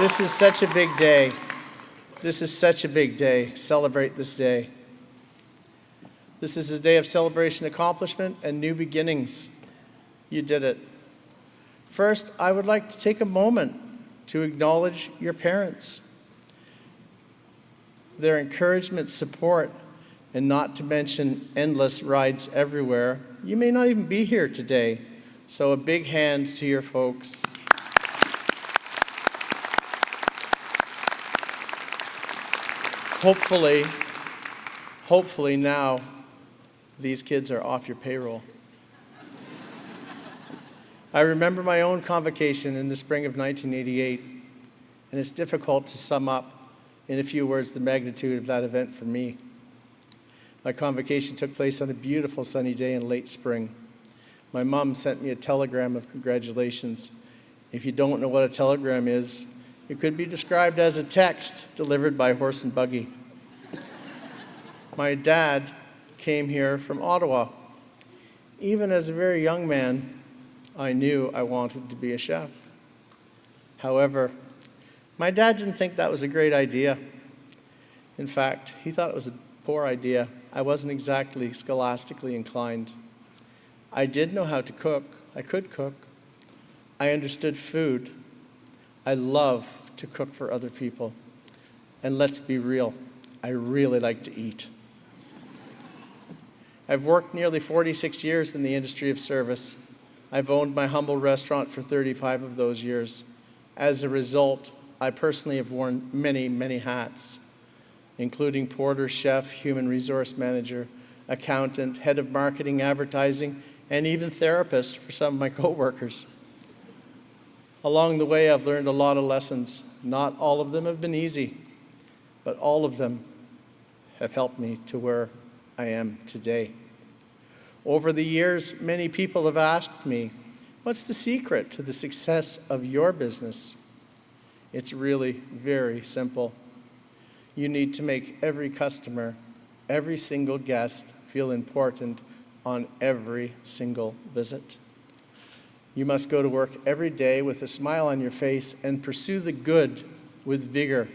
This is such a big day. This is such a big day. Celebrate this day. This is a day of celebration, accomplishment, and new beginnings. You did it. First, I would like to take a moment to acknowledge your parents. Their encouragement, support, and not to mention endless rides everywhere. You may not even be here today, so a big hand to your folks. Hopefully now, these kids are off your payroll. I remember my own convocation in the spring of 1988, and it's difficult to sum up in a few words the magnitude of that event for me. My convocation took place on a beautiful sunny day in late spring. My mom sent me a telegram of congratulations. If you don't know what a telegram is, it could be described as a text delivered by horse and buggy. My dad came here from Ottawa. Even as a very young man, I knew I wanted to be a chef. However, my dad didn't think that was a great idea. In fact, he thought it was a poor idea. I wasn't exactly scholastically inclined. I did know how to cook. I could cook. I understood food. I love to cook for other people. And let's be real, I really like to eat. I've worked nearly 46 years in the industry of service. I've owned my humble restaurant for 35 of those years. As a result, I personally have worn many, many hats, including porter, chef, human resource manager, accountant, head of marketing, advertising, and even therapist for some of my coworkers. Along the way, I've learned a lot of lessons. Not all of them have been easy, but all of them have helped me to where I am today. Over the years, many people have asked me, what's the secret to the success of your business? It's really very simple. You need to make every customer, every single guest feel important on every single visit. You must go to work every day with a smile on your face and pursue the good with vigor.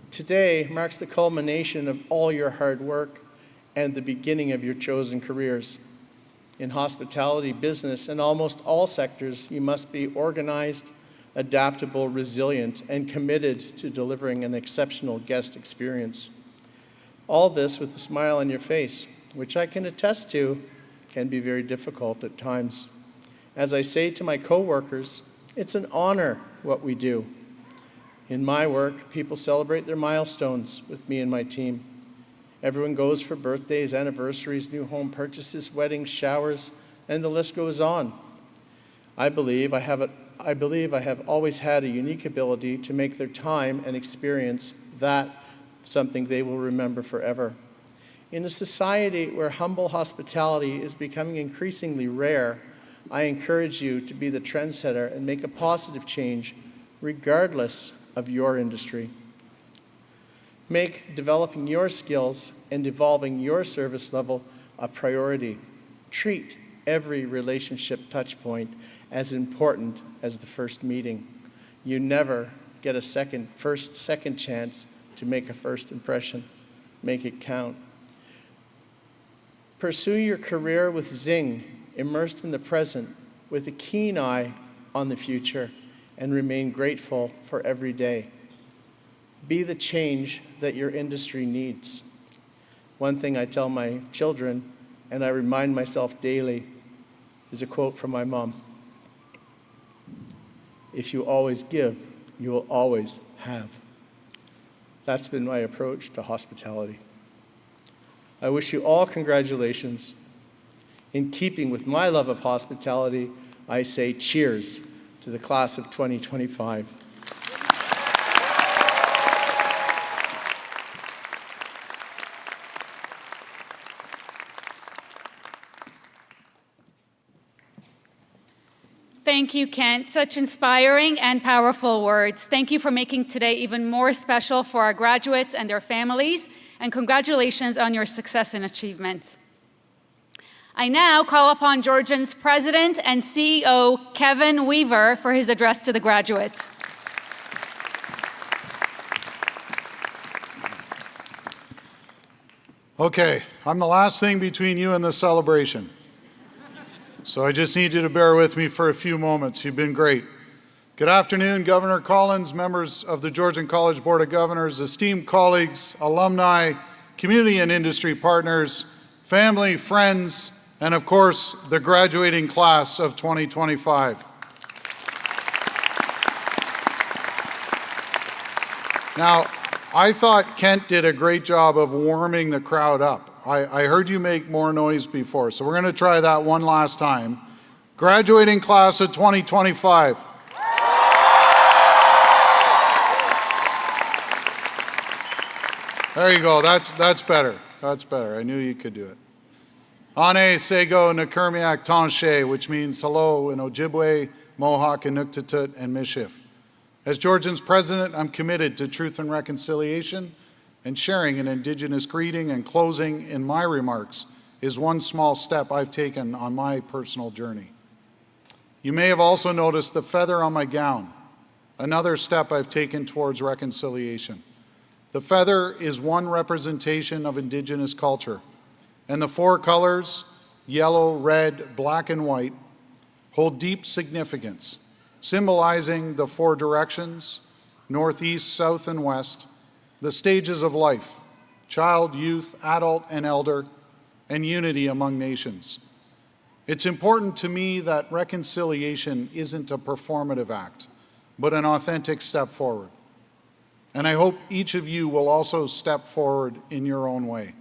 Today marks the culmination of all your hard work and the beginning of your chosen careers. In hospitality, business, and almost all sectors, you must be organized, adaptable, resilient, and committed to delivering an exceptional guest experience. All this with a smile on your face, which I can attest to can be very difficult at times. As I say to my coworkers, it's an honor what we do. In my work, people celebrate their milestones with me and my team. Everyone goes for birthdays, anniversaries, new home purchases, weddings, showers, and the list goes on. I believe I have always had a unique ability to make their time and experience that something they will remember forever. In a society where humble hospitality is becoming increasingly rare, I encourage you to be the trendsetter and make a positive change regardless of your industry. Make developing your skills and evolving your service level a priority. Treat every relationship touchpoint as important as the first meeting. You never get a second chance to make a first impression. Make it count. Pursue your career with zing, immersed in the present, with a keen eye on the future, and remain grateful for every day. Be the change that your industry needs. One thing I tell my children, and I remind myself daily, is a quote from my mom. If you always give, you will always have. That's been my approach to hospitality. I wish you all congratulations. In keeping with my love of hospitality, I say cheers to the class of 2025. Thank you, Kent. Such inspiring and powerful words. Thank you for making today even more special for our graduates and their families, and congratulations on your success and achievements. I now call upon Georgian's President and CEO, Kevin Weaver, for his address to the graduates. Okay, I'm the last thing between you and the celebration. So I just need you to bear with me for a few moments. You've been great. Good afternoon, Governor Collins, members of the Georgian College Board of Governors, esteemed colleagues, alumni, community and industry partners, family, friends, and of course, the graduating class of 2025. Now, I thought Kent did a great job of warming the crowd up. I heard you make more noise before, so we're going to try that one last time. Graduating class of 2025. There you go. That's better. That's better. I knew you could do it. Ane Sego Nakurmiak Tanshe, which means hello in Ojibwe, Mohawk, Inuktitut, and Mishif. As Georgian's president, I'm committed to truth and reconciliation, and sharing an Indigenous greeting and closing in my remarks is one small step I've taken on my personal journey. You may have also noticed the feather on my gown, another step I've taken towards reconciliation. The feather is one representation of Indigenous culture, and the four colors, yellow, red, black, and white, hold deep significance, symbolizing the four directions, northeast, south, and west, the stages of life, child, youth, adult, and elder, and unity among nations. It's important to me that reconciliation isn't a performative act, but an authentic step forward. And I hope each of you will also step forward in your own way.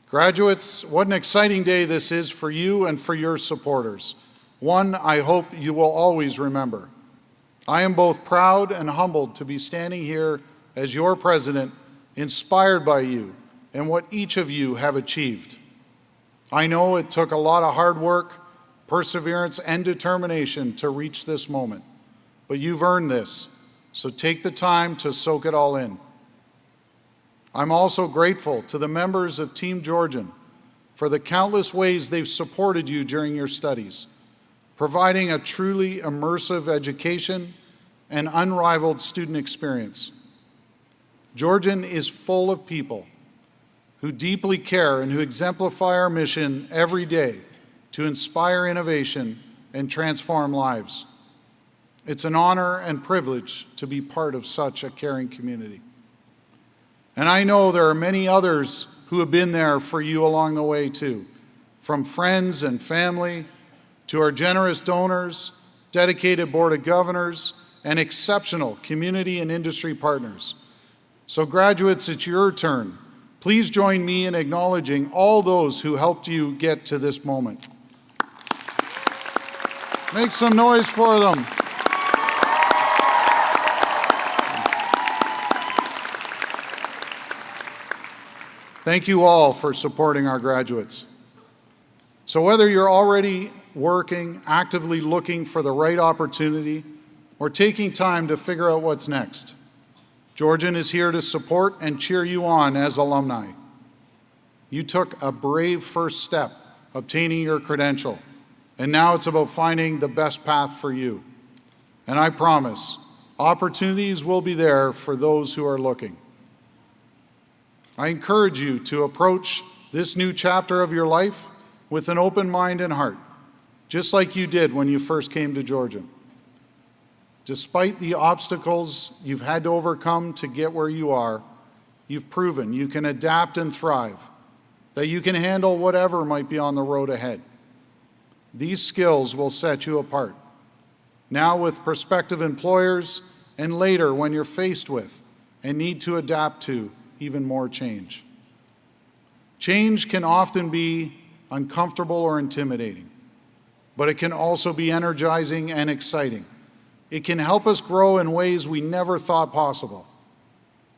Graduates, what an exciting day this is for you and for your supporters. One I hope you will always remember. I am both proud and humbled to be standing here as your president, inspired by you and what each of you have achieved. I know it took a lot of hard work, perseverance, and determination to reach this moment, but you've earned this, so take the time to soak it all in. I'm also grateful to the members of Team Georgian for the countless ways they've supported you during your studies, providing a truly immersive education and unrivaled student experience. Georgian is full of people who deeply care and who exemplify our mission every day to inspire innovation and transform lives. It's an honor and privilege to be part of such a caring community. And I know there are many others who have been there for you along the way too, from friends and family, to our generous donors, dedicated Board of Governors, and exceptional community and industry partners. So graduates, it's your turn. Please join me in acknowledging all those who helped you get to this moment. Make some noise for them. Thank you all for supporting our graduates. So whether you're already working, actively looking for the right opportunity, or taking time to figure out what's next, Georgian is here to support and cheer you on as alumni. You took a brave first step, obtaining your credential, and now it's about finding the best path for you. And I promise, opportunities will be there for those who are looking. I encourage you to approach this new chapter of your life with an open mind and heart, just like you did when you first came to Georgian. Despite the obstacles you've had to overcome to get where you are, you've proven you can adapt and thrive, that you can handle whatever might be on the road ahead. These skills will set you apart, now with prospective employers, and later when you're faced with and need to adapt to even more change. Change can often be uncomfortable or intimidating, but it can also be energizing and exciting. It can help us grow in ways we never thought possible.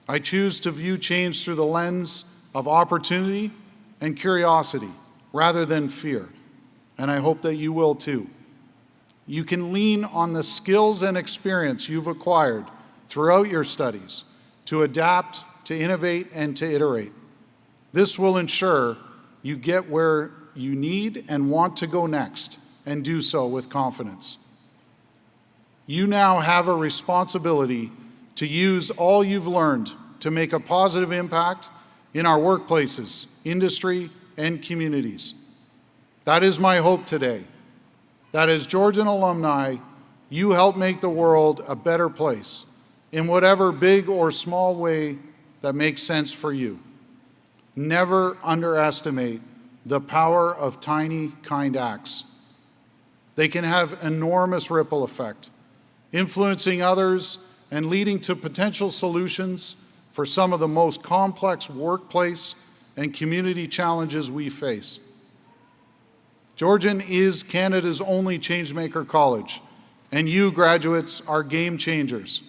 I choose to view change through the lens of opportunity and curiosity rather than fear, and I hope that you will too. You can lean on the skills and experience you've acquired throughout your studies to adapt, to innovate, and to iterate. This will ensure you get where you need and want to go next, and do so with confidence. You now have a responsibility to use all you've learned to make a positive impact in our workplaces, industry, and communities. That is my hope today, that as Georgian alumni, you help make the world a better place in whatever big or small way that makes sense for you. Never underestimate the power of tiny, kind acts. They can have enormous ripple effect, influencing others and leading to potential solutions for some of the most complex workplace and community challenges we face. Georgian is Canada's only changemaker college, and you, graduates, are game changers.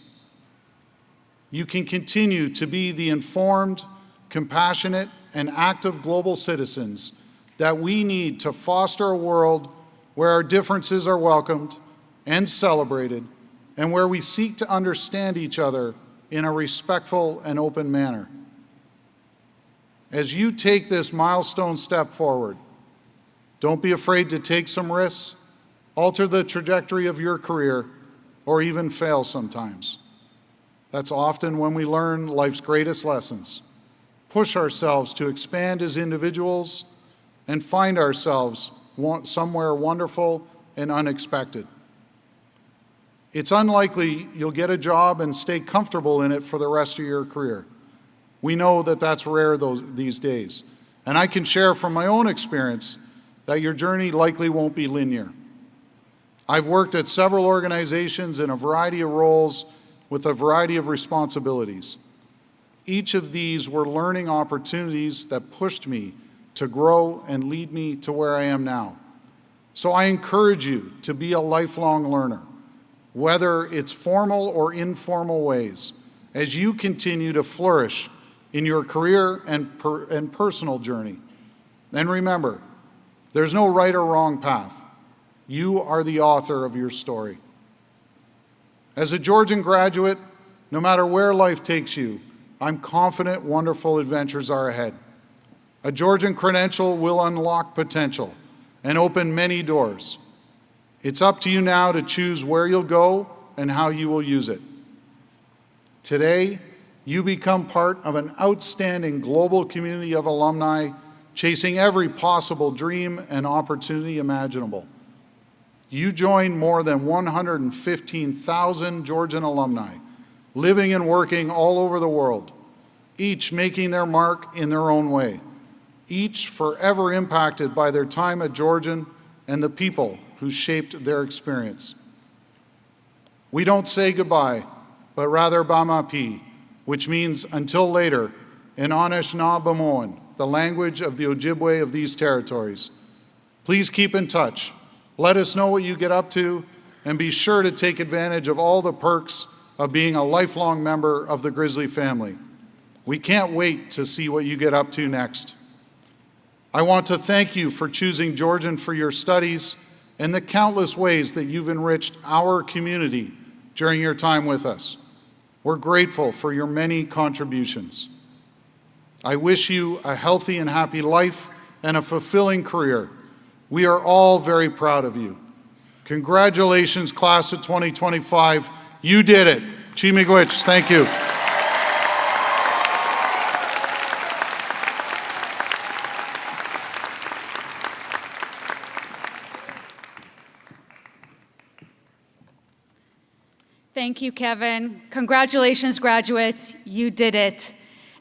You can continue to be the informed, compassionate, and active global citizens that we need to foster a world where our differences are welcomed and celebrated, and where we seek to understand each other in a respectful and open manner. As you take this milestone step forward, don't be afraid to take some risks, alter the trajectory of your career, or even fail sometimes. That's often when we learn life's greatest lessons. Push ourselves to expand as individuals and find ourselves somewhere wonderful and unexpected. It's unlikely you'll get a job and stay comfortable in it for the rest of your career. We know that that's rare these days. And I can share from my own experience that your journey likely won't be linear. I've worked at several organizations in a variety of roles with a variety of responsibilities. Each of these were learning opportunities that pushed me to grow and lead me to where I am now. So I encourage you to be a lifelong learner, whether it's formal or informal ways, as you continue to flourish in your career and personal journey. And remember, there's no right or wrong path. You are the author of your story. As a Georgian graduate, no matter where life takes you, I'm confident wonderful adventures are ahead. A Georgian credential will unlock potential and open many doors. It's up to you now to choose where you'll go and how you will use it. Today, you become part of an outstanding global community of alumni chasing every possible dream and opportunity imaginable. You join more than 115,000 Georgian alumni living and working all over the world, each making their mark in their own way, each forever impacted by their time at Georgian and the people who shaped their experience. We don't say goodbye, but rather Bamapi, which means until later in Anishinaabe, the language of the Ojibwe of these territories. Please keep in touch. Let us know what you get up to, and be sure to take advantage of all the perks of being a lifelong member of the Grizzly family. We can't wait to see what you get up to next. I want to thank you for choosing Georgian for your studies and the countless ways that you've enriched our community during your time with us. We're grateful for your many contributions. I wish you a healthy and happy life and a fulfilling career. We are all very proud of you. Congratulations, class of 2025. You did it. Chimigwich, thank you. Thank you, Kevin. Congratulations, graduates. You did it.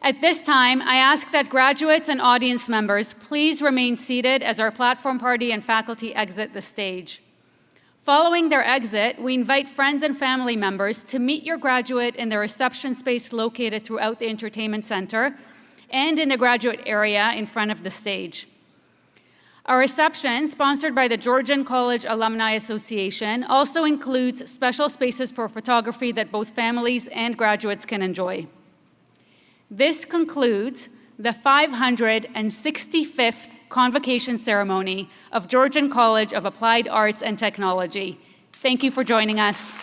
At this time, I ask that graduates and audience members please remain seated as our platform party and faculty exit the stage. Following their exit, we invite friends and family members to meet your graduate in the reception space located throughout the entertainment center and in the graduate area in front of the stage. Our reception, sponsored by the Georgian College Alumni Association, also includes special spaces for photography that both families and graduates can enjoy. This concludes the 565th Convocation ceremony of Georgian College of Applied Arts and Technology. Thank you for joining us.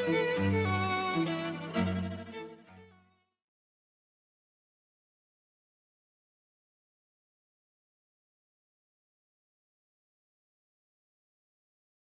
Thank you.